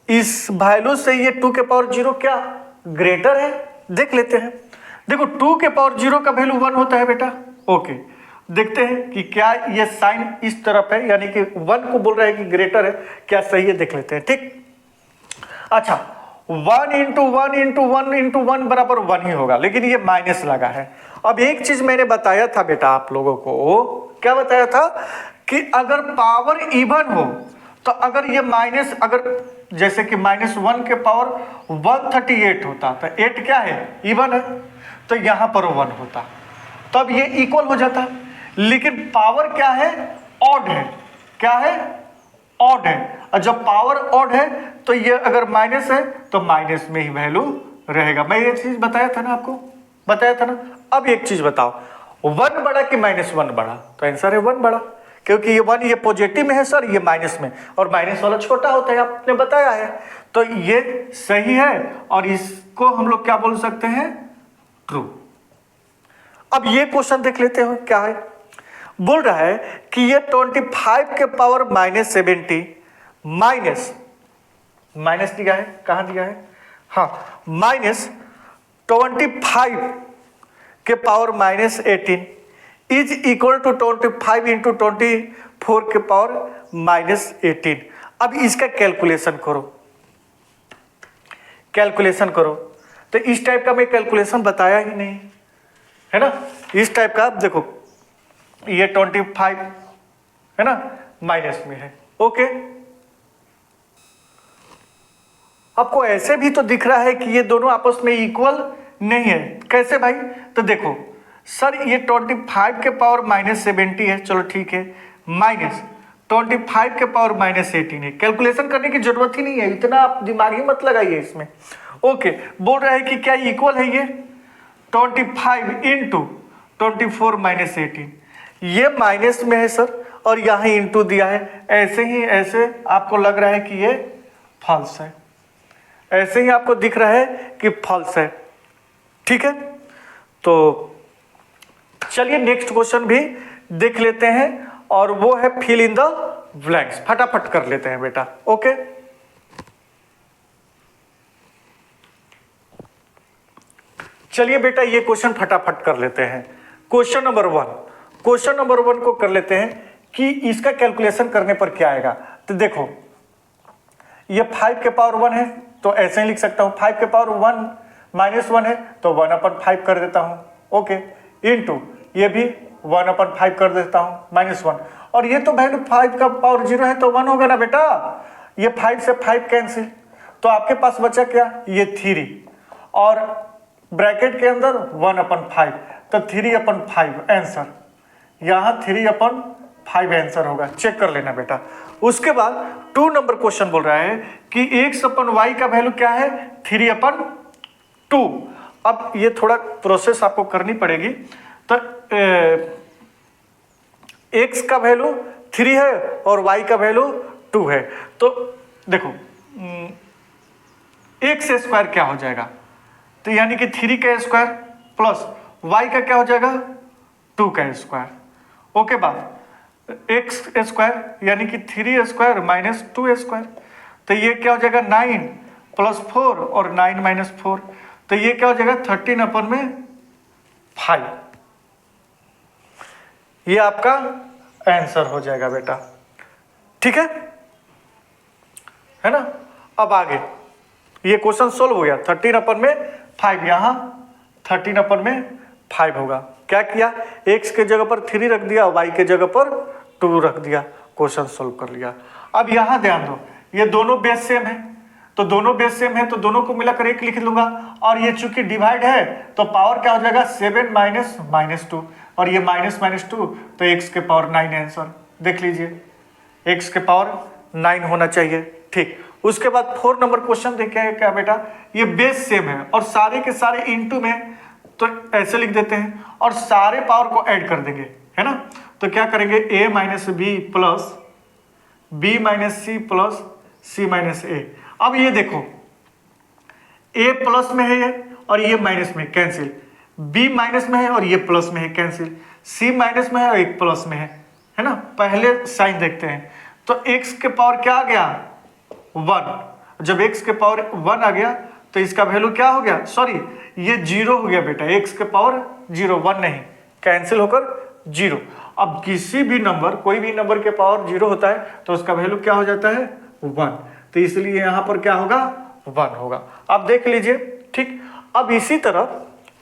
इस वैल्यू से ये 2 के पावर 0 क्या ग्रेटर है, देख लेते हैं। देखो 2 के पावर 0 का वैल्यू 1 होता है बेटा। ओके, देखते हैं कि क्या ये साइन इस तरफ है, यानी कि 1 को बोल रहा है कि ग्रेटर है, क्या सही है, देख लेते हैं, ठीक। अच्छा 1 × 1 × 1 × 1 बराबर 1 ही होगा, लेकिन ये माइनस लगा है। अब एक चीज मैंने बताया था बेटा आप लोगों को, क्या बताया था कि अगर पावर इवन हो तो अगर ये माइनस, अगर जैसे कि -1 के पावर 138 होता तो 8 क्या है, इवन है, तो यहां पर 1 होता, तब ये इक्वल हो जाता। लेकिन पावर क्या है, ऑड है, क्या है, ऑड है, और जब पावर ऑड है तो ये अगर माइनस है तो माइनस में ही वैल्यू रहेगा। मैं ये चीज बताया था ना आपको, बताया था ना। अब एक चीज बताओ, 1 बड़ा कि -1 बड़ा, तो आंसर है 1 बड़ा, क्योंकि ये 1 ये पॉजिटिव में है सर, ये माइनस में, और माइनस वाला छोटा होता है, आपने बताया है, तो ये सही है, और इसको हम लोग क्या बोल सकते हैं, ट्रू। अब ये क्वेश्चन देख लेते हो क्या है, बोल रहा है कि ये 25 के पावर -70 माइनस दिया है, कहां दिया है, हाँ -25 के पावर -18 इज इक्वल टू 25 इंटू 24 के पावर -18। अब इसका कैलकुलेशन करो। तो इस टाइप का मैं कैलकुलेशन बताया ही नहीं, है ना। इस टाइप का आप देखो, ये 25 है ना, माइनस में है, ओके। आपको ऐसे भी तो दिख रहा है कि ये दोनों आपस में इक्वल नहीं है। कैसे भाई? तो देखो सर, ये 25 के पावर -70 है, चलो ठीक है, माइनस 25 के पावर -18 है। कैलकुलेशन करने की जरूरत ही नहीं है, इतना आप दिमाग ही मत लगाइए इसमें, ओके। बोल रहा है कि क्या इक्वल है ये 25 इंटू 24 -18, ये माइनस में है सर, और यहाँ इंटू दिया है। ऐसे ही ऐसे आपको लग रहा है कि ये फॉल्स है, ऐसे ही आपको दिख रहा है कि फॉल्स है, ठीक है। तो चलिए नेक्स्ट क्वेश्चन भी देख लेते हैं, और वो है फिल इन द ब्लैंक्स। फटाफट कर लेते हैं बेटा, ओके। चलिए बेटा ये क्वेश्चन फटाफट कर लेते हैं। क्वेश्चन नंबर 1 को कर लेते हैं कि इसका कैलकुलेशन करने पर क्या आएगा। तो देखो ये 5 के पावर 1 है, तो ऐसे ही लिख सकता हूं, 5 के पावर 1 -1 है तो 1/5 कर देता हूं, ओके, इंटू ये भी 1/5 कर देता हूं -1, और ये तो वैल्यू 5 का पावर 0 है तो 1 होगा ना बेटा। ये 5 से 5 कैंसिल, तो आपके पास बचा क्या, ये 3, और ब्रैकेट के अंदर 1/5, तो 3/5 आंसर, यहाँ 3/5 आंसर होगा, चेक कर लेना बेटा। उसके बाद 2 नंबर क्वेश्चन बोल रहा है कि x/y का वैल्यू क्या है, 3/2। अब ये थोड़ा प्रोसेस आपको करनी पड़ेगी। तो x का वैल्यू 3 है और y का वैल्यू 2 है, तो देखो x² क्या हो जाएगा, तो यानी कि 3 का स्क्वायर प्लस y का क्या हो जाएगा, 2 का स्क्वायर, ओके। बात x² यानी कि 3² माइनस 2², तो ये क्या हो जाएगा 9 + 4 और 9 - 4, तो ये क्या हो जाएगा 13/5। ये आपका आंसर हो जाएगा बेटा, ठीक है ना। अब आगे ये क्वेश्चन सोल्व हो गया, 13/5, यहाँ 13/5 होगा। क्या किया, x के जगह पर 3 रख दिया, y के जगह पर 2 रख दिया, क्वेश्चन सोल्व कर लिया। अब यहां ध्यान दो, ये दोनों बेस सेम है, तो दोनों बेस सेम है तो दोनों को मिलाकर 1 लिख लूंगा, और ये चूंकि डिवाइड है तो पावर क्या हो जाएगा 7 - -2, और ये -2, तो x के पावर 9 आंसर। देख लीजिए x के पावर 9 होना चाहिए, ठीक। उसके बाद 4 नंबर क्वेश्चन देखिए क्या बेटा, ये बेस सेम है और सारे के सारे इंटू में, तो ऐसे लिख देते हैं और सारे पावर को ऐड कर देंगे, है ना। तो क्या करेंगे, a - b plus b - c plus c - a। अब ये देखो a प्लस में है ये, और ये माइनस में, कैंसिल। b माइनस में है और ये प्लस में है, कैंसिल। c माइनस में है और एक प्लस में है ना। पहले साइन देखते हैं, तो x के पावर क्या आ गया 1। जब x के पावर 1 आ गया तो इसका वैल्यू क्या हो गया, सॉरी ये 0 हो गया बेटा, x के पावर 0, 1 नहीं, कैंसिल होकर 0। अब किसी भी नंबर, कोई भी नंबर के पावर 0 होता है तो उसका वैल्यू क्या हो जाता है 1, तो इसलिए यहां पर क्या होगा 1 होगा। अब देख लीजिए, ठीक। अब इसी तरह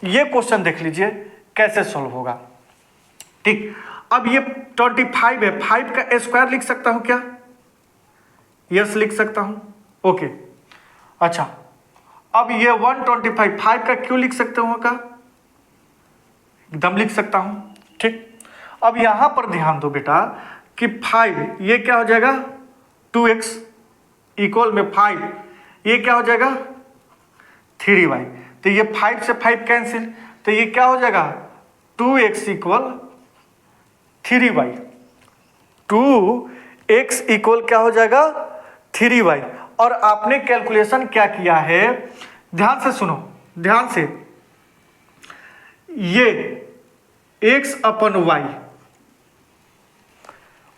ये क्वेश्चन देख लीजिए कैसे सॉल्व होगा, ठीक। अब ये 25 है, 5 का स्क्वायर लिख सकता हूं क्या, यस लिख सकता हूं, ओके। अच्छा अब ये 125, 5 का क्यों लिख सकते हूं का, एकदम लिख सकता हूं, ठीक। अब यहां पर ध्यान दो बेटा कि 5 ये क्या हो जाएगा 2x इक्वल में 5, ये क्या हो जाएगा 3y, तो ये 5 से 5 कैंसिल, तो ये क्या हो जाएगा 2x equal 3y, 2x equal क्या हो जाएगा 3y। और आपने कैलकुलेशन क्या किया है, ध्यान से सुनो, ध्यान से, ये x/y,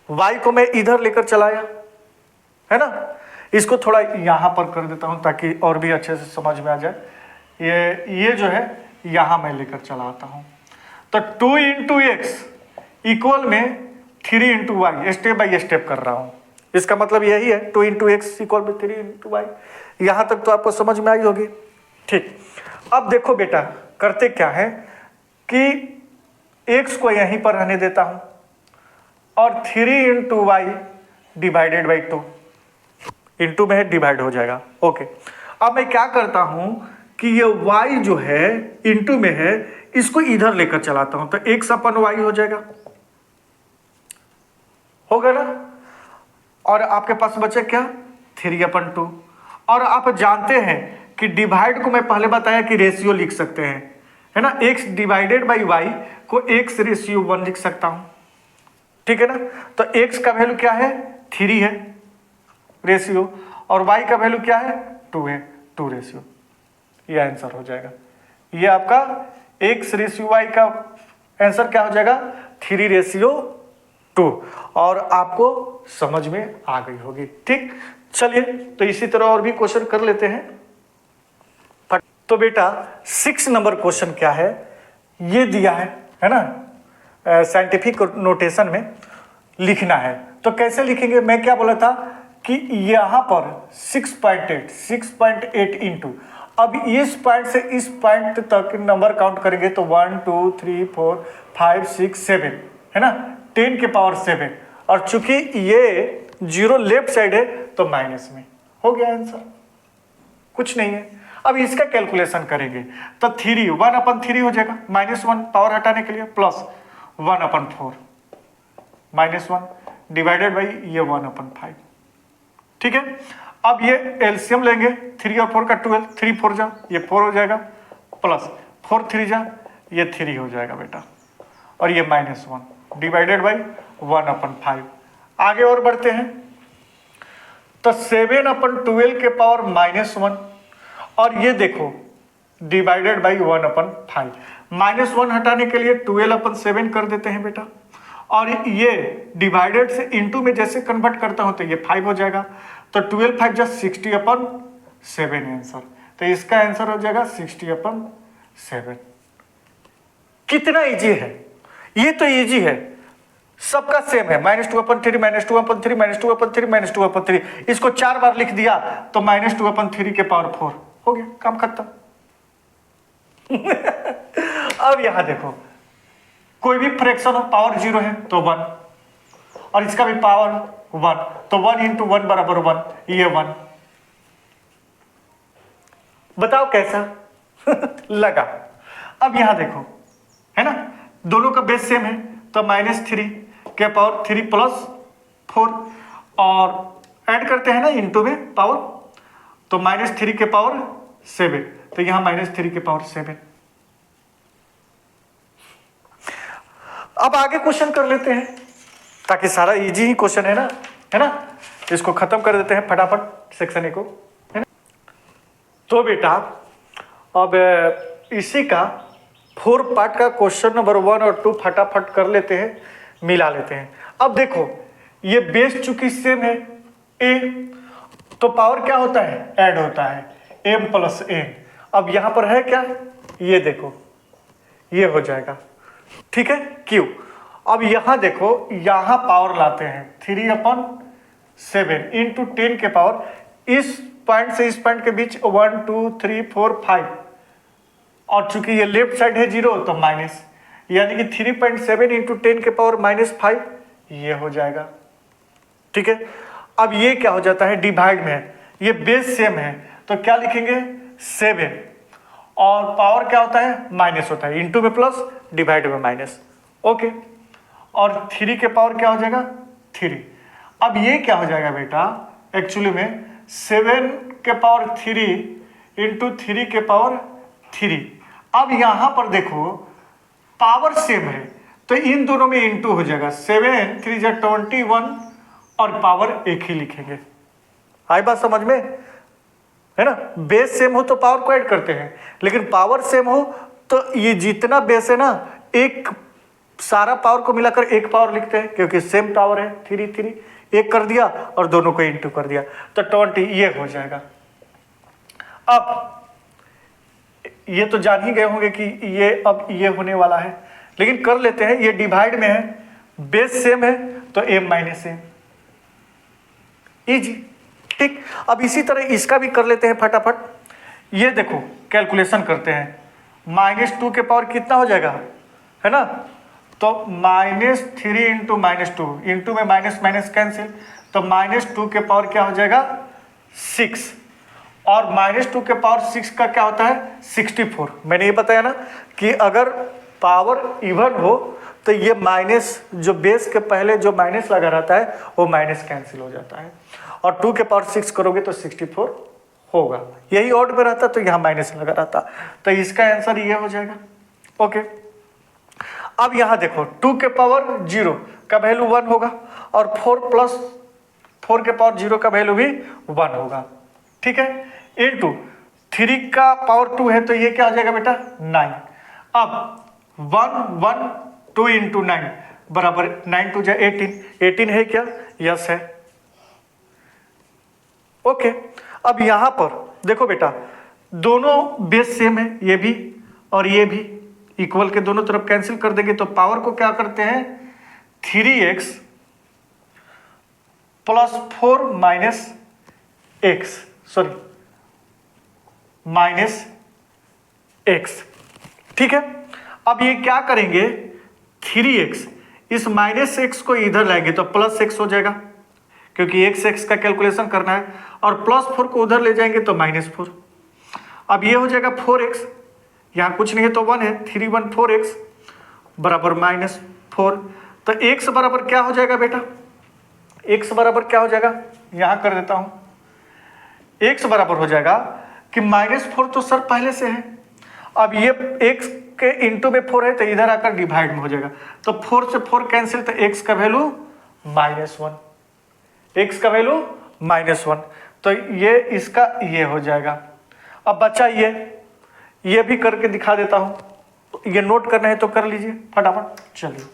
y को मैं इधर लेकर चलाया, है ना। इसको थोड़ा यहां पर कर देता हूं ताकि और भी अच्छे से समझ में आ जाए। ये जो है यहां मैं लेकर चला आता हूं, तो 2 × x इक्वल में 3 into y, step by step कर रहा हूं। इसका मतलब यही है 2 इंटू एक्स इक्वल में 3 इंटू वाई। यहां तक तो आपको समझ में आई होगी। ठीक, अब देखो बेटा करते क्या है कि एक्स को यहीं पर रहने देता हूं और 3 into y divided by 2, into में है डिवाइड हो जाएगा। ओके, अब मैं क्या करता हूं कि ये y जो है इंटू में है, इसको इधर लेकर चलाता हूं तो x अपन y हो जाएगा, होगा ना। और आपके पास बचे क्या 3/2। और आप जानते हैं कि डिवाइड को मैं पहले बताया कि रेशियो लिख सकते हैं, है ना। x डिवाइडेड बाई y को x/1 लिख सकता हूं, ठीक है ना। तो x का वैल्यू क्या है 3 है रेशियो, और y का वैल्यू क्या है 2 है, 2 रेशियो। ये आंसर हो जाएगा। ये आपका x/y का आंसर क्या हो जाएगा 3/2, और आपको समझ में आ गई होगी। ठीक, चलिए तो इसी तरह और भी क्वेश्चन कर लेते हैं। तो बेटा 6 नंबर क्वेश्चन क्या है, ये दिया है ना, साइंटिफिक नोटेशन में लिखना है। तो कैसे लिखेंगे, मैं क्या बोला था कि यहां पर 6.8 इंटू, अब इस पॉइंट से इस पॉइंट तक नंबर काउंट करेंगे तो 1 2 3 4 5 6 7, है ना, 10 के पावर 7। और चूंकि ये 0 लेफ्ट साइड है तो माइनस में हो गया आंसर, कुछ नहीं है। अब इसका कैलकुलेशन करेंगे तो 1/3 हो जाएगा, -1 पावर हटाने के लिए, प्लस 1/4 -1 डिवाइडेड बाई ये 1/5, ठीक है। अब ये एलसीएम लेंगे, 3 और 4 का 12, 3 4 जा ये 4 हो जाएगा, प्लस 4 3 जा ये 3 हो जाएगा बेटा, और ये -1 डिवाइडेड बाई 1/5। आगे और बढ़ते हैं तो 7/12 के पावर -1, और ये देखो डिवाइडेड बाई 1/5। -1 हटाने के लिए 12/7 कर देते हैं बेटा, और ये डिवाइडेड से इनटू में जैसे कन्वर्ट करता हूं तो ये 5 हो जाएगा, तो 12 5 जा 60/7 आंसर। तो इसका आंसर हो जाएगा 60/7। कितना इजी है, ये तो इजी है, सबका सेम है, -2/3 -2/3 -2/3 -2/3। इसको 4 बार लिख दिया तो -2/3 के पावर 4 हो गया, काम खत्म। अब यहां देखो कोई भी फ्रैक्शन हो पावर 0 है तो 1, और इसका भी पावर 1, तो 1 इंटू 1 बराबर 1, ये 1। बताओ कैसा लगा। अब यहां देखो, है ना, दोनों का बेस सेम है तो -3 के पावर 3 प्लस 4, और ऐड करते हैं ना इंटू में पावर, तो -3 के पावर 7, तो यहां -3 के पावर 7। अब आगे क्वेश्चन कर लेते हैं, ताकि सारा इजी ही क्वेश्चन है ना, इसको खत्म कर देते हैं फटाफट सेक्शन ए को, है ना। तो बेटा अब इसी का 4 पार्ट का क्वेश्चन नंबर 1 और 2 फटाफट कर लेते हैं, मिला लेते हैं। अब देखो ये बेस चूंकि सेम है ए, तो पावर क्या होता है ऐड होता है, m प्लस n। अब यहां पर है क्या, ये देखो ये हो जाएगा, ठीक है, क्यू। अब यहां देखो, यहां पावर लाते हैं 3/7 इंटू 10 के पावर, इस पॉइंट से इस पॉइंट के बीच 1 2 3 4 5, और चूंकि ये लेफ्ट साइड है 0 तो माइनस, यानी कि 3.7 इंटू 10 के पावर -5 ये हो जाएगा, ठीक है। अब ये क्या हो जाता है डिवाइड में, ये बेस सेम है तो क्या लिखेंगे 7, और पावर क्या होता है माइनस होता है, इंटू में प्लस डिवाइड में माइनस, ओके। और 3 के पावर क्या हो जाएगा 3। अब ये क्या हो जाएगा बेटा एक्चुअली में 7 के पावर 3 इंटू 3 के पावर 3। अब यहां पर देखो पावर सेम है तो इन दोनों में इंटू हो जाएगा, 7 3 जा 21, और पावर एक ही लिखेंगे। आई बात समझ में, है ना। बेस सेम हो तो पावर को ऐड करते हैं, लेकिन पावर सेम हो तो ये जितना बेस है ना, एक सारा पावर को मिलाकर एक पावर लिखते हैं, क्योंकि सेम पावर है 3 3, एक कर दिया और दोनों को इंटू कर दिया तो 20 ये हो जाएगा। अब ये तो जान ही गए होंगे कि ये अब ये होने वाला है, लेकिन कर लेते हैं, ये डिवाइड में है बेस सेम है तो m माइनस m, इजी। ठीक, अब इसी तरह इसका भी कर लेते हैं फटाफट। ये देखो कैलकुलेशन करते हैं, -2 के पावर कितना हो जाएगा, है ना, तो -3 इंटू -2, इंटू में माइनस माइनस कैंसिल, तो -2 के पावर क्या हो जाएगा 6, और -2 के पावर 6 का क्या होता है 64। मैंने ये बताया ना कि अगर पावर इवन हो तो ये माइनस, जो बेस के पहले जो माइनस लगा रहता है वो माइनस कैंसिल हो जाता है, और 2 के पावर 6 करोगे तो 64 होगा। यही ऑड में रहता तो यहाँ माइनस लगा रहता, तो इसका आंसर ये हो जाएगा। ओके, अब यहाँ देखो 2 के पावर 0 का वैल्यू 1 होगा, और 4 प्लस 4 के पावर 0 का वैल्यू भी 1 होगा। ठीक है, इंटू 3 का पावर 2 है तो ये क्या हो जाएगा बेटा 9। अब 1 1 2 इंटू 9 बराबर 9 2 जा 18, 18 है क्या, यस है। ओके, अब यहां पर देखो बेटा दोनों बेस सेम है, ये भी और ये भी इक्वल के दोनों तरफ कैंसिल कर देंगे, तो पावर को क्या करते हैं 3x plus 4 minus x, sorry minus x। ठीक है, अब ये क्या करेंगे 3x, इस माइनस x को इधर लाएंगे तो प्लस x हो जाएगा, क्योंकि x का कैलकुलेशन करना है, और प्लस 4 को उधर ले जाएंगे तो -4। अब ये हो जाएगा 4x, यहाँ कुछ नहीं है तो 1 है, 3 1 4x बराबर -4। तो x बराबर क्या हो जाएगा बेटा, x बराबर क्या हो जाएगा, यहाँ कर देता हूँ, x बराबर हो जाएगा कि -4 तो सर पहले से है, अब ये x के इंटू में 4 है तो इधर आकर डिवाइड में हो जाएगा, तो 4 से 4 कैंसिल, तो x का वैल्यू -1, x का वैल्यू -1, तो ये इसका ये हो जाएगा। अब बच्चा ये भी करके दिखा देता हूं, ये नोट करना है तो कर लीजिए फटाफट। चलिए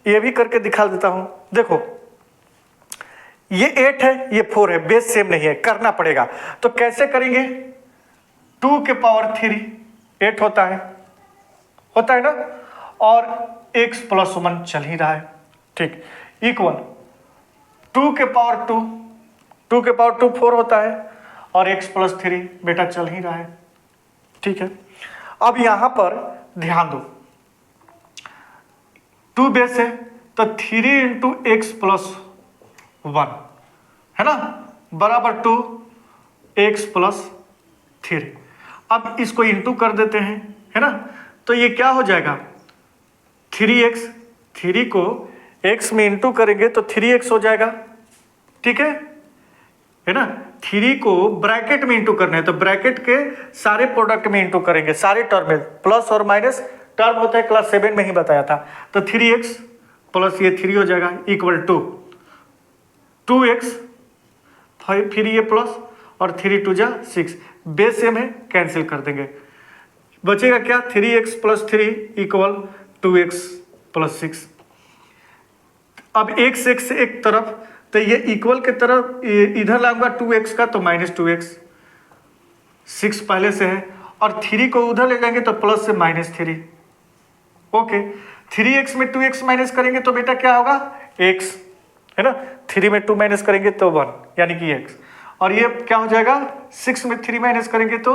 ये भी करके दिखा देता हूं। देखो ये 8 है, ये 4 है, बेस सेम नहीं है, करना पड़ेगा। तो कैसे करेंगे, 2 के पावर 3 8 होता है ना, और x प्लस 1 चल ही रहा है। ठीक, इक्वल 2 के पावर 2 के पावर 2 4 होता है, और x प्लस 3 बेटा चल ही रहा है। ठीक है, अब यहां पर ध्यान दो, 2 बेस है तो 3 इंटू एक्स प्लस 1 है ना, बराबर 2 x प्लस 3। अब इसको इंटू कर देते हैं, है ना, तो ये क्या हो जाएगा 3x, 3 को x में इंटू करेंगे तो 3x हो जाएगा। ठीक है ना, 3 को ब्रैकेट में इंटू करना है तो ब्रैकेट के सारे प्रोडक्ट में इंटू करेंगे, सारे टर्म में, प्लस और माइनस टर्म होता है, क्लास 7 में ही बताया था। तो 3x प्लस ये 3 हो जाएगा इक्वल टू 2x, फिर ये प्लस और 3 2 जा 6, बेस सेम है, कैंसिल कर देंगे, बचेगा क्या 3x plus 3 equal 2x plus 6। अब x एक तरफ, तो ये इक्वल के तरफ इधर लाऊंगा 2x का तो -2x, 6 पहले से है, और 3 को उधर ले जाएंगे तो प्लस से -3। ओके, 3x में 2x माइनस करेंगे तो बेटा क्या होगा x, है ना, 3 में 2 माइनस करेंगे तो 1 यानी कि x, और ये क्या हो जाएगा 6 में 3 माइनस करेंगे तो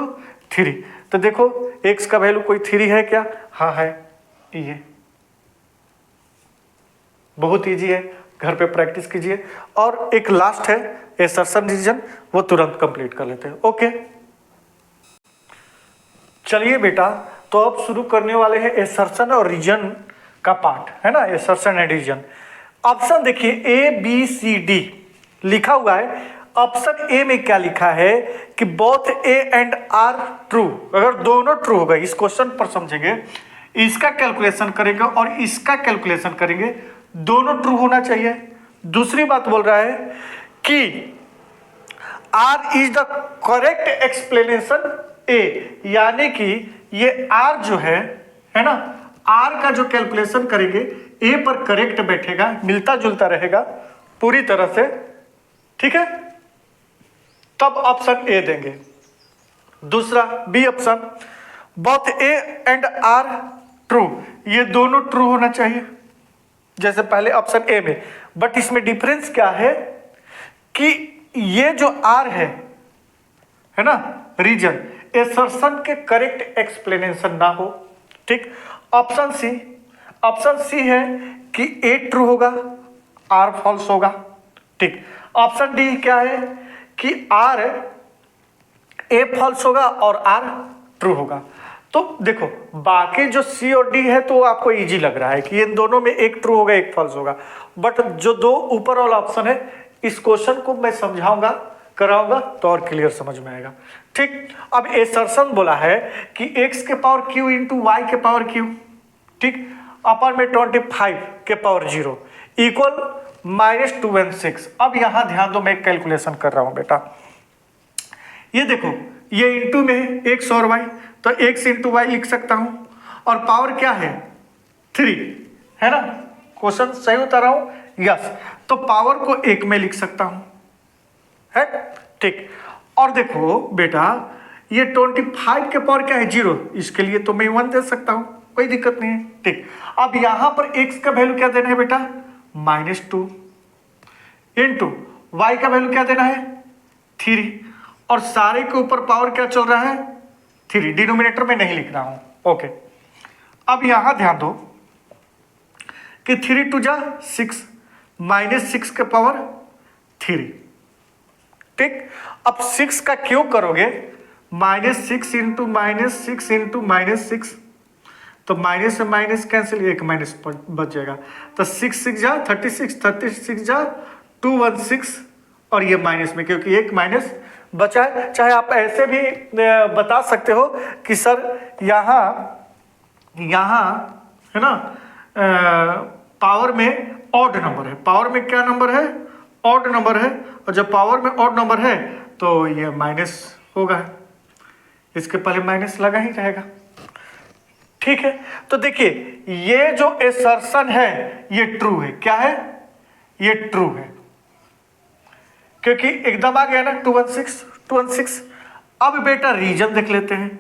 3। तो देखो x का वैल्यू कोई 3 है क्या, हाँ है, ये बहुत इजी है, घर पे प्रैक्टिस कीजिए। और एक लास्ट है एसर्शन रीजन, वो तुरंत कंप्लीट कर लेते हैं। ओके, चलिए बेटा, तो अब शुरू करने वाले हैं एसर्शन और रीजन का पार्ट, है ना, एसर्शन एंड रीजन। ऑप्शन देखिए ABCD लिखा हुआ है। ऑप्शन ए में क्या लिखा है कि both A and R true. अगर दोनों ट्रू होगा, इस क्वेश्चन पर समझेंगे, इसका कैलकुलेशन करेंगे और इसका कैलकुलेशन करेंगे, दोनों ट्रू होना चाहिए। दूसरी बात बोल रहा है कि R is the correct explanation A, यानी कि ये R जो है ना, R का जो कैलकुलेशन करेंगे A पर करेक्ट बैठेगा, मिलता जुलता रहेगा पूरी तरह से। ठीक है, तब ऑप्शन ए देंगे। दूसरा B option, both A and R true, ये दोनों ट्रू होना चाहिए। जैसे पहले ऑप्शन ए में, बट इसमें डिफरेंस क्या है कि ये जो आर है ना रीजन, एसर्शन के करेक्ट एक्सप्लेनेशन ना हो। ठीक, ऑप्शन सी है कि ए ट्रू होगा, आर फॉल्स होगा। ठीक, ऑप्शन डी क्या है कि आर ए फॉल्स होगा और आर ट्रू होगा। तो देखो बाकी जो सी और डी है तो आपको इजी लग रहा है कि इन दोनों में एक ट्रू होगा एक फॉल्स होगा, बट जो दो ऊपर वाला ऑप्शन है इस क्वेश्चन को मैं समझाऊंगा कराऊंगा तो और क्लियर समझ में आएगा। ठीक, अब एसर्शन बोला है कि x के पावर q इंटू वाई के पावर q, ठीक, अपर में 25 के पावर 0 इक्वल -216। अब यहां ध्यान दो, मैं कैलकुलेशन कर रहा हूं बेटा। ये देखो ये इंटू में x और y, तो x इंटू वाई लिख सकता हूं, और पावर क्या है 3 है ना। क्वेश्चन सही उतारा हूं? यस। तो पावर को 1 में लिख सकता हूं, है ठीक। और देखो बेटा ये 25 के पावर क्या है 0, इसके लिए तो मैं 1 दे सकता हूं, कोई दिक्कत नहीं है। ठीक, अब यहां पर x का वैल्यू क्या देना है बेटा -2 इंटू वाई का वैल्यू क्या देना है 3, और सारे के ऊपर पावर क्या चल रहा है 3, डिनोमिनेटर में नहीं लिख रहा हूं। ओके, अब यहां ध्यान दो कि 3 2 जा 6 -6 के पावर 3। ठीक, अब 6 का क्यों करोगे -6 इंटू -6 इंटू -6, तो माइनस से माइनस कैंसिल, एक माइनस बच जाएगा। तो 6 6 जा 36, 36 जा 216, और ये माइनस में क्योंकि एक माइनस बचा है। चाहे आप ऐसे भी बता सकते हो कि सर यहाँ है ना पावर में ऑड नंबर है, पावर में क्या नंबर है ऑड नंबर है, और जब पावर में ऑड नंबर है तो ये माइनस होगा, इसके पहले माइनस लगा ही रहेगा। ठीक है, तो देखिए ये जो एसर्शन है ये ट्रू है। क्या है ये ट्रू है क्योंकि एकदम आ गया ना 216। अब बेटा रीजन देख लेते हैं,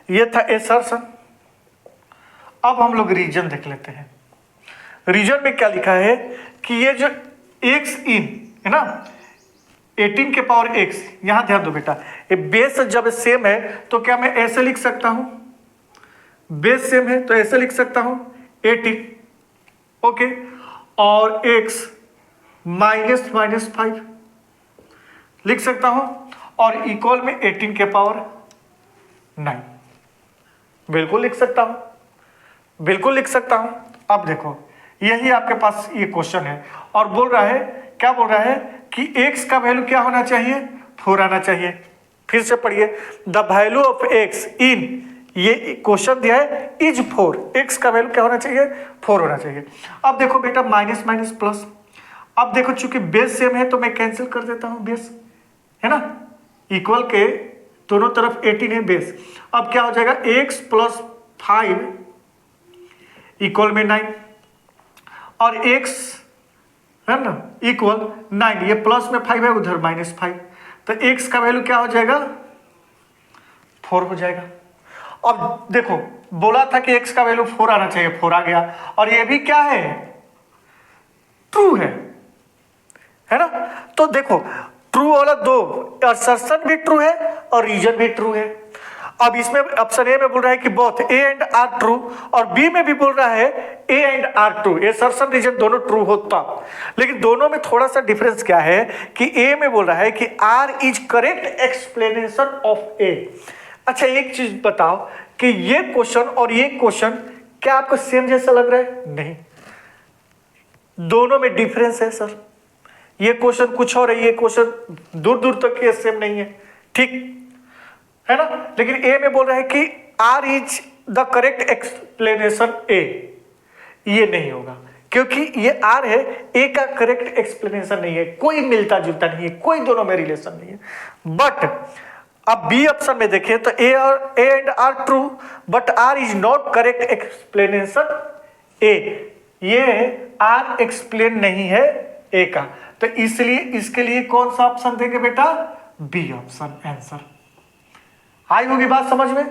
ये था एसर्शन। अब हम लोग रीजन देख लेते हैं। रीजन में क्या लिखा है कि ये जो x इन है ना 18 के पावर x, यहां ध्यान दो बेटा, ये बेस जब सेम है तो क्या मैं ऐसे लिख सकता हूं, बेस सेम है तो ऐसे लिख सकता हूं 18, ओके, और x -5 लिख सकता हूं, और इक्वल में 18 के पावर 9, बिल्कुल लिख सकता हूं, बिल्कुल लिख सकता हूं। अब देखो यही आपके पास ये क्वेश्चन है, और बोल रहा है क्या बोल रहा है कि x का वैल्यू क्या होना चाहिए 4 आना चाहिए। फिर से पढ़िए, द वैल्यू ऑफ x इन, ये क्वेश्चन दिया है इज 4, x का वैल्यू क्या होना चाहिए 4 होना चाहिए। अब देखो बेटा माइनस माइनस प्लस, अब देखो चूंकि बेस सेम है तो मैं कैंसिल कर देता हूं, बेस है ना, इक्वल के दोनों तरफ 18 है बेस। अब क्या हो जाएगा x + 5 इक्वल में 9, और x है ना इक्वल 9, ये प्लस में 5 है उधर -5, तो x का वैल्यू क्या हो जाएगा 4 हो जाएगा। अब देखो बोला था कि x का वैल्यू 4 आना चाहिए, 4 आ गया, और ये भी क्या है ट्रू है ना। तो देखो ट्रू वाला दो, असर्शन भी ट्रू है और रीजन भी ट्रू है। अब इसमें ऑप्शन ए में बोल रहा है कि both A and R true, और बी में भी बोल रहा है A and R true, assertion reason दोनों ट्रू होता। लेकिन दोनों में थोड़ा सा डिफरेंस क्या है कि ए में बोल रहा है कि R is correct explanation of A. अच्छा एक चीज बताओ कि ये क्वेश्चन और ये क्वेश्चन क्या आपको सेम जैसा लग रहा है? नहीं, दोनों में डिफरेंस है सर। ये क्वेश्चन कुछ और है, ये क्वेश्चन दूर दूर तक ये सेम नहीं है, ठीक है ना। लेकिन ए में बोल रहा है कि R is the correct explanation A, ये नहीं होगा क्योंकि ये आर है, ए का करेक्ट एक्सप्लेनेशन नहीं है, कोई मिलता जुलता नहीं है, कोई दोनों में रिलेशन नहीं है। बट अब बी ऑप्शन में देखें तो ए और A and R true, but R is not correct explanation A, ये आर एक्सप्लेन नहीं है ए का, तो इसलिए इसके लिए कौन सा ऑप्शन देंगे बेटा? B option answer. आई होगी बात समझ में?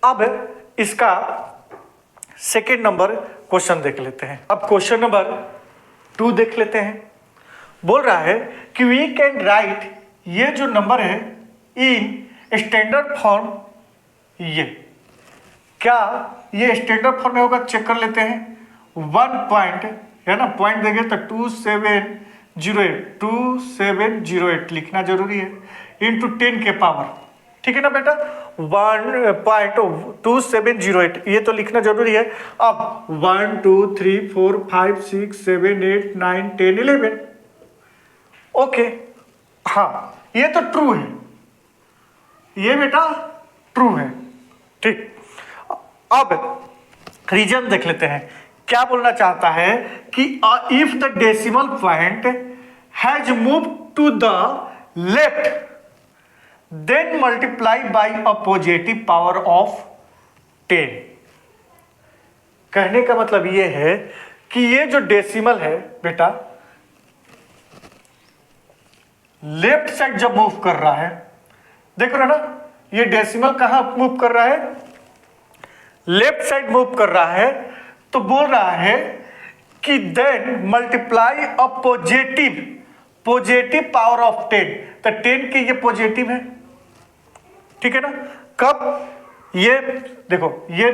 अब इसका सेकेंड नंबर क्वेश्चन देख लेते हैं। अब क्वेश्चन नंबर 2 देख लेते हैं। बोल रहा है कि वी कैन राइट, ये जो नंबर है इन स्टैंडर्ड फॉर्म, ये क्या ये स्टैंडर्ड फॉर्म में होगा, चेक कर लेते हैं। 1 पॉइंट है ना, पॉइंट देंगे तो 2708 लिखना जरूरी है, इंटू 10 के पावर, ठीक है ना बेटा, 1.2708 ये तो लिखना जरूरी है। अब 1 2 3 4 5 6 7 8 9 10 11, ओके, हाँ ये तो ट्रू है, ये बेटा ट्रू है, ठीक। अब रीजन देख लेते हैं, क्या बोलना चाहता है कि if the decimal point has move to the left then multiply by a positive power of 10। कहने का मतलब ये है कि ये जो डेसिमल है बेटा, लेफ्ट साइड जब मूव कर रहा है, देख रहे हो ना, ये डेसिमल कहां मूव कर रहा है, लेफ्ट साइड मूव कर रहा है, तो बोल रहा है कि then multiply a positive power of 10, तो 10 के ये पॉजिटिव है, ठीक है ना। कब, ये देखो, ये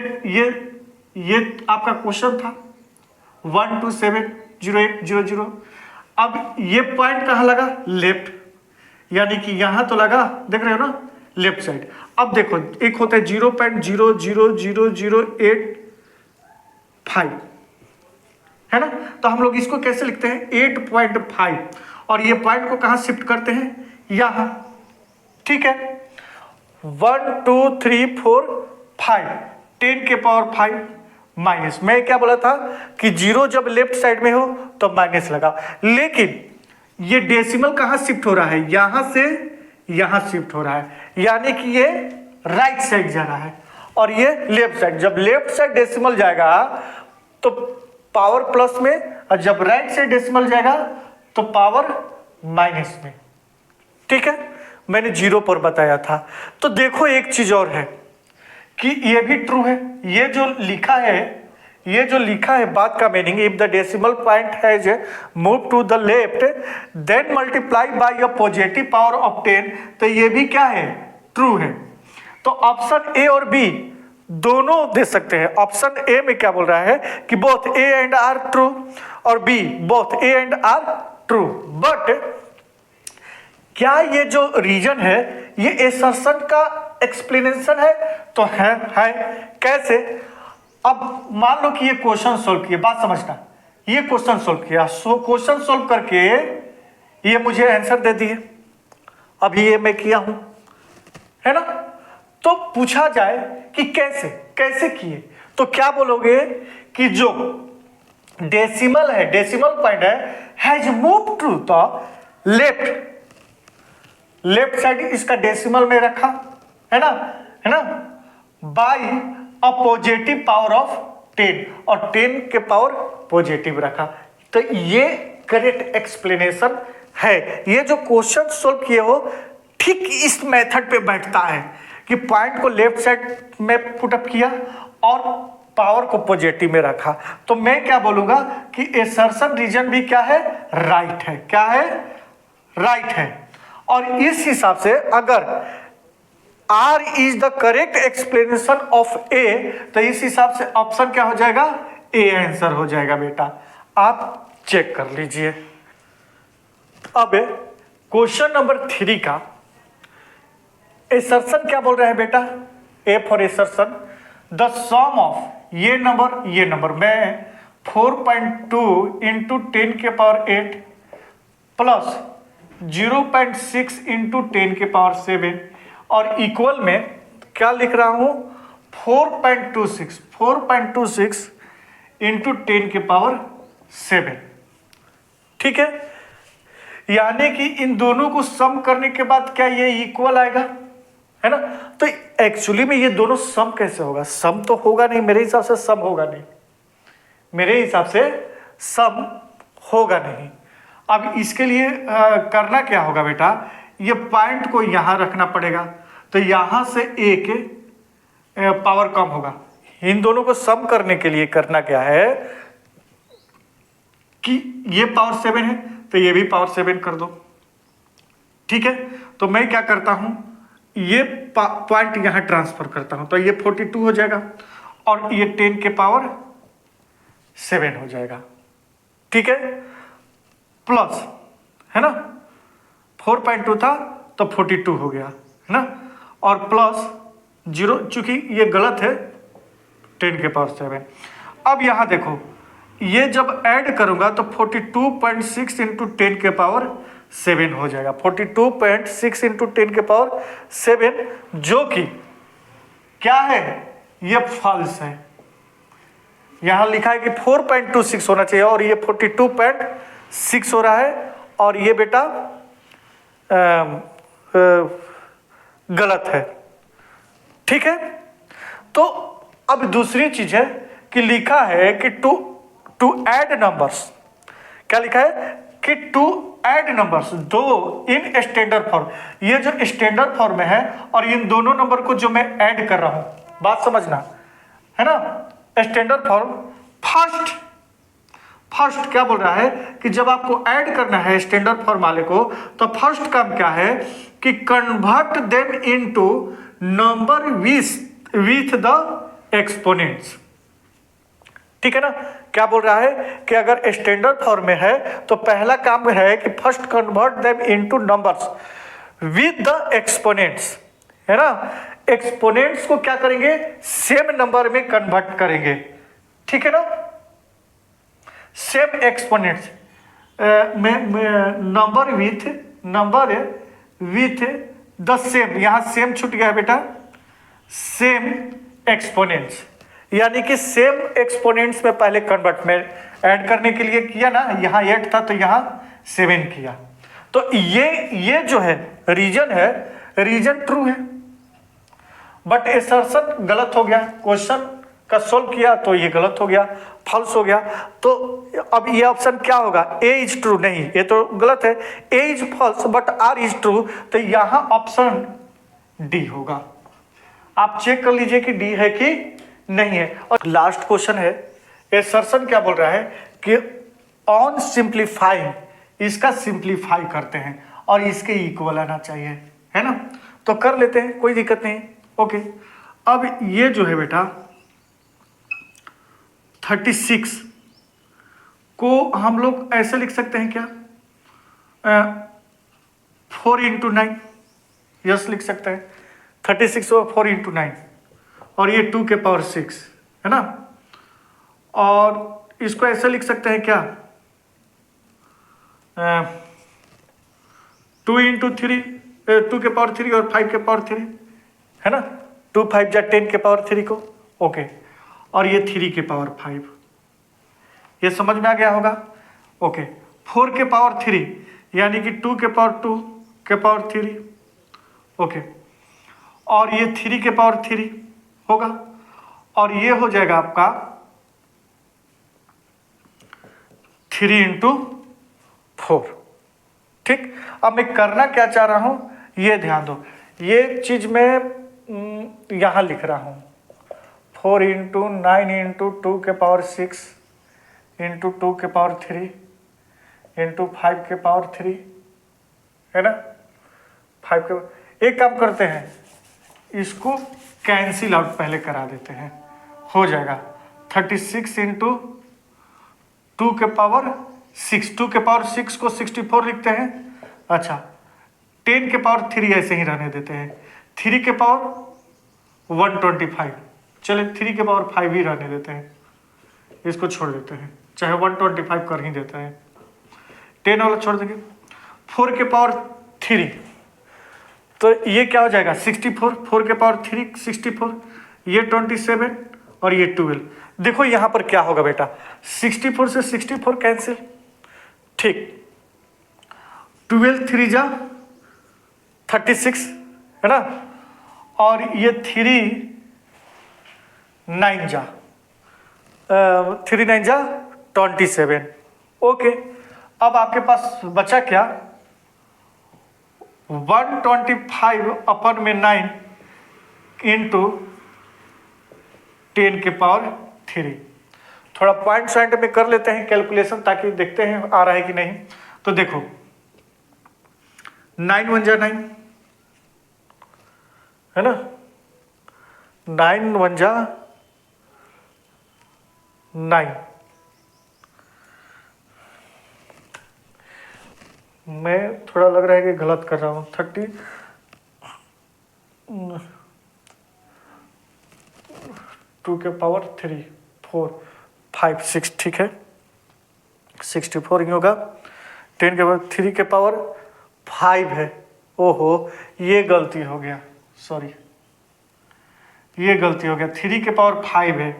आपका क्वेश्चन था 1270800। अब ये पॉइंट कहां लगा, लेफ्ट, यानी कि यहां तो लगा, देख रहे हो ना, लेफ्ट साइड। अब देखो, एक होता है 0.00008 है ना, तो हम लोग इसको कैसे लिखते हैं, 8.5, और ये पॉइंट को कहां शिफ्ट करते हैं, यहां, ठीक है। 1 2 3 4 5 10 के पावर 5 माइनस, मैं क्या बोला था कि 0 जब लेफ्ट साइड में हो तो माइनस लगा, लेकिन ये डेसिमल कहां शिफ्ट हो रहा है, यहां से यहां शिफ्ट हो रहा है, यानी कि ये राइट साइड जा रहा है और ये लेफ्ट साइड। जब लेफ्ट साइड डेसिमल जाएगा तो पावर प्लस में, और जब राइट साइड डेसिमल जाएगा तो पावर माइनस में, ठीक है। मैंने 0 पर बताया था। तो देखो एक चीज और है कि ये भी ट्रू है, ये जो लिखा है बात का meaning, if the decimal point has move to the left then multiply by a positive power of 10, तो ये भी क्या है, ट्रू है। तो ऑप्शन ए और बी दोनों दे सकते हैं। ऑप्शन ए में क्या बोल रहा है कि both A and R true, और B both A and R true. But क्या ये जो रीजन है ये एसर्शन का एक्सप्लेनेशन है, तो है। कैसे, अब मान लो कि ये क्वेश्चन सोल्व किया, बात समझना, ये क्वेश्चन सोल्व किया, क्वेश्चन सोल्व करके ये मुझे आंसर दे दिए, अभी ये मैं किया हूं, है ना। तो पूछा जाए कि कैसे किए, तो क्या बोलोगे कि जो डेसिमल है, decimal point has move to the left side इसका डेसिमल में रखा, है ना, by a positive power of 10, और 10 के पावर पॉजिटिव रखा। तो ये करेक्ट एक्सप्लेनेशन है। ये जो क्वेश्चन सोल्व किए हो ठीक इस मेथड पे बैठता है कि पॉइंट को लेफ्ट साइड में पुटअप किया और पावर को पॉजिटिव में रखा। तो मैं क्या बोलूंगा कि एसर्शन रीजन भी क्या है, राइट है। क्या है, राइट है। और इस हिसाब से अगर R is the correct explanation of A, तो इस हिसाब से ऑप्शन क्या हो जाएगा, ए आंसर हो जाएगा बेटा। आप चेक कर लीजिए। अब क्वेश्चन नंबर 3 का एसर्शन क्या बोल रहे हैं बेटा, A for assertion, the sum of ये नंबर मैं 4.2 इंटू 10 के पावर 8 प्लस 0.6 इंटू 10 के पावर 7 और इक्वल में क्या लिख रहा हूं 4.26 इंटू 10 के पावर 7, ठीक है। यानी कि इन दोनों को सम करने के बाद क्या ये इक्वल आएगा, है ना। तो एक्चुअली में ये दोनों सम कैसे होगा, सम तो होगा नहीं, मेरे हिसाब से सम होगा नहीं, मेरे हिसाब से सम होगा नहीं। अब इसके लिए करना क्या होगा बेटा, ये पॉइंट को यहां रखना पड़ेगा, तो यहां से एक पावर कम होगा, इन दोनों को सम करने के लिए करना क्या है कि ये पावर 7 है तो ये भी पावर 7 कर दो, ठीक है। तो मैं क्या करता हूं, ये पॉइंट यहां ट्रांसफर करता हूं, तो ये 42 हो जाएगा और ये 10 के पावर 7 हो जाएगा, ठीक है। प्लस है ना, 4.2 था तो 42 हो गया है ना, और प्लस 0, चूंकि ये गलत है, 10 के पावर 7। अब यहां देखो, ये जब ऐड करूंगा तो 42.6 इंटू 10 के पावर 7 हो जाएगा, 42.6 इंटू 10 के पावर 7, जो कि क्या है, ये फॉल्स है। यहां लिखा है कि 4.26 होना चाहिए और ये 42.6 हो रहा है, और ये बेटा गलत है, ठीक है। तो अब दूसरी चीज है कि लिखा है कि टू ऐड नंबर्स, क्या लिखा है कि टू ऐड नंबर्स, दो इन स्टैंडर्ड फॉर्म, ये जो स्टैंडर्ड फॉर्म में है और इन दोनों नंबर को जो मैं ऐड कर रहा हूं, बात समझना है ना। स्टैंडर्ड फॉर्म फर्स्ट क्या बोल रहा है कि जब आपको ऐड करना है स्टैंडर्ड फॉर्म वाले को, तो फर्स्ट काम क्या है कि convert them into number with the exponents, ठीक है ना। क्या बोल रहा है कि अगर स्टैंडर्ड फॉर्म में है तो पहला काम है कि first convert them into numbers with the exponents, है ना। एक्सपोनेंट्स को क्या करेंगे, सेम नंबर में कन्वर्ट करेंगे, ठीक है ना। Same exponents number with the same, यहां सेम छूट गया है बेटा, सेम एक्सपोनेंट्स, यानी कि सेम एक्सपोनेंट्स में पहले कन्वर्ट में ऐड करने के लिए किया ना, यहां 8 था तो यहां 7 किया, तो ये जो है रीजन ट्रू है, बट एसर्शन गलत हो गया। क्वेश्चन का सोल्व किया तो ये गलत हो गया, फॉल्स हो गया। तो अब ये ऑप्शन क्या होगा, ए इज ट्रू, नहीं ये तो गलत है, A is false but R is true, तो यहां ऑप्शन डी होगा। आप चेक कर लीजिए कि डी है कि नहीं है। और लास्ट क्वेश्चन है, एसर्शन क्या बोल रहा है कि ऑन सिंप्लीफाइंग, इसका सिंप्लीफाई करते हैं और इसके इक्वल आना चाहिए, है ना। तो कर लेते हैं, कोई दिक्कत नहीं, ओके। अब ये जो है बेटा 36 को हम लोग ऐसे लिख सकते हैं क्या, 4 इंटू 9, यस लिख सकते हैं। 36 को 4 इंटू 9 और ये 2 के पावर 6 है ना, और इसको ऐसे लिख सकते हैं क्या, 2 इंटू 3, 2 के पावर 3 और 5 के पावर 3 है ना, 2 5 जा 10 के पावर 3 को, ओके। और ये 3 के पावर 5, ये समझ में आ गया होगा, ओके। 4 के पावर 3 यानी कि 2 के पावर 2 के पावर 3, ओके। और ये 3 के पावर 3 होगा, और ये हो जाएगा आपका 3 इंटू 4, ठीक। अब मैं करना क्या चाह रहा हूं, ये ध्यान दो, ये चीज मैं यहां लिख रहा हूं, 4 इंटू 9 इंटू 2 के पावर 6 इंटू 2 के पावर 3 इंटू 5 के पावर 3, है ना। 5 के, एक काम करते हैं, इसको कैंसिल आउट पहले करा देते हैं, हो जाएगा 36 इंटू 2 के पावर 6, 2 के पावर 6 को 64 लिखते हैं, अच्छा। 10 के पावर 3 ऐसे ही रहने देते हैं, 3 के पावर 125, चले 3 के पावर 5 ही रहने देते हैं, इसको छोड़ देते हैं, चाहे 125 कर ही देते हैं, 10 वाला छोड़ देंगे। 4 के पावर 3, तो ये क्या हो जाएगा 64, 4 के पावर 3 64, ये 27 और ये 12। देखो यहां पर क्या होगा बेटा, 64 से 64 कैंसिल, ठीक। 12 3 जा 36 है ना, और ये 3 9 जा 3 9 जा 27, ओके। अब आपके पास बचा क्या, 125 अपन में 9 इंटू 10 के पावर 3। थोड़ा पॉइंट में कर लेते हैं कैलकुलेशन, ताकि देखते हैं आ रहा है कि नहीं। तो देखो 9 1 जा 9 है ना, 9 1 जा 9। मैं थोड़ा लग रहा है कि गलत कर रहा हूँ। 30 2 के पावर 3 4 5 6, ठीक है 64 ही होगा। 10 के पावर 3 के पावर 5 है। ओहो ये गलती हो गया, सॉरी ये गलती हो गया। 3 के पावर 5 है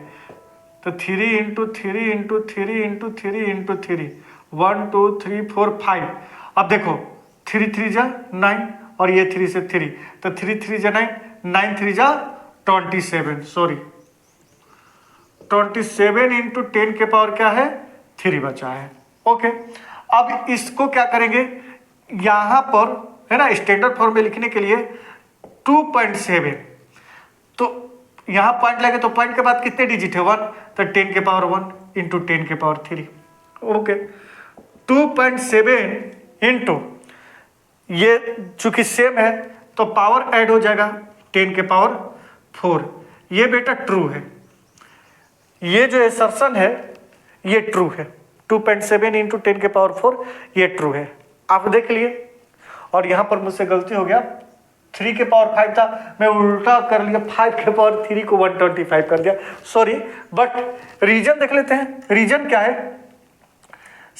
तो 3 इंटू 3 इंटू 3 इंटू 3 इंटू 3 1 2 3 4 5। अब देखो 3 3 जा 9 और ये 3 से 3 तो 3 3 जा 9 9 3 जा 27, सॉरी 27 इंटू 10 के पावर क्या है 3 बचा है। ओके अब इसको क्या करेंगे, यहां पर है ना स्टैंडर्ड फॉर्म में लिखने के लिए 2.7, तो यहां पॉइंट लगे तो पॉइंट के बाद कितने डिजिट है 1, तो 10 के पावर 1 इंटू 10 के पावर 3। ओके 2.7 इंटू ये चूंकि सेम है तो पावर ऐड हो जाएगा 10 के पावर 4। ये बेटा ट्रू है, ये जो एसर्शन है ये ट्रू है। 2.7 इंटू 10 के पावर 4 ये ट्रू है, आप देख लिए। और यहां पर मुझसे गलती हो गया, 3 के पावर 5 था, मैं उल्टा कर लिया, 5 के पावर 3 को 125 कर दिया, सॉरी। बट रीजन देख लेते हैं, रीजन क्या है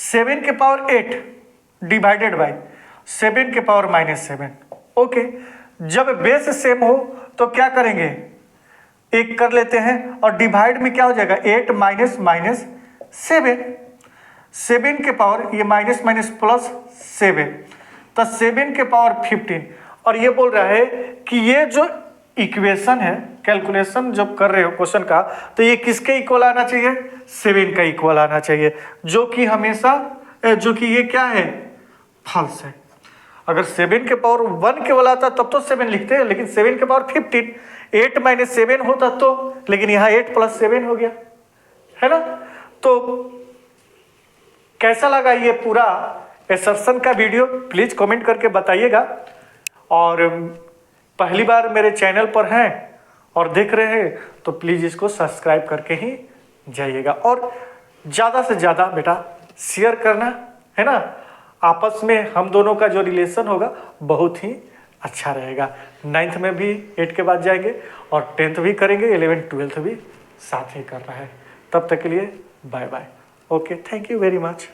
7 के पावर 8 डिवाइडेड बाई 7 के पावर -7। ओके जब बेस सेम हो तो क्या करेंगे, एक कर लेते हैं और डिवाइड में क्या हो जाएगा 8 माइनस माइनस 7, 7 के पावर ये माइनस माइनस प्लस 7 तो 7 के पावर 15। और ये बोल रहा है कि ये जो इक्वेशन है, कैलकुलेशन जब कर रहे हो क्वेश्चन का, तो ये किसके इक्वल आना चाहिए 7 का इक्वल आना चाहिए, जो कि हमेशा जो कि ये क्या है फॉल्स है। अगर 7 के पावर 1 के वाला आता तब तो 7 लिखते हैं, लेकिन 7 के पावर 15 8 माइनस 7 होता तो, लेकिन यहाँ 8 प्लस 7 हो गया है ना। तो कैसा लगा ये पूरा एसर्शन का वीडियो, प्लीज कमेंट करके बताइएगा। और पहली बार मेरे चैनल पर हैं और देख रहे हैं तो प्लीज इसको सब्सक्राइब करके ही जाइएगा, और ज़्यादा से ज़्यादा बेटा शेयर करना है ना। आपस में हम दोनों का जो रिलेशन होगा बहुत ही अच्छा रहेगा। 9th में भी 8 के बाद जाएंगे और 10th भी करेंगे, 11th 12th भी साथ ही कर रहा है। तब तक के लिए bye bye. Okay thank you very much.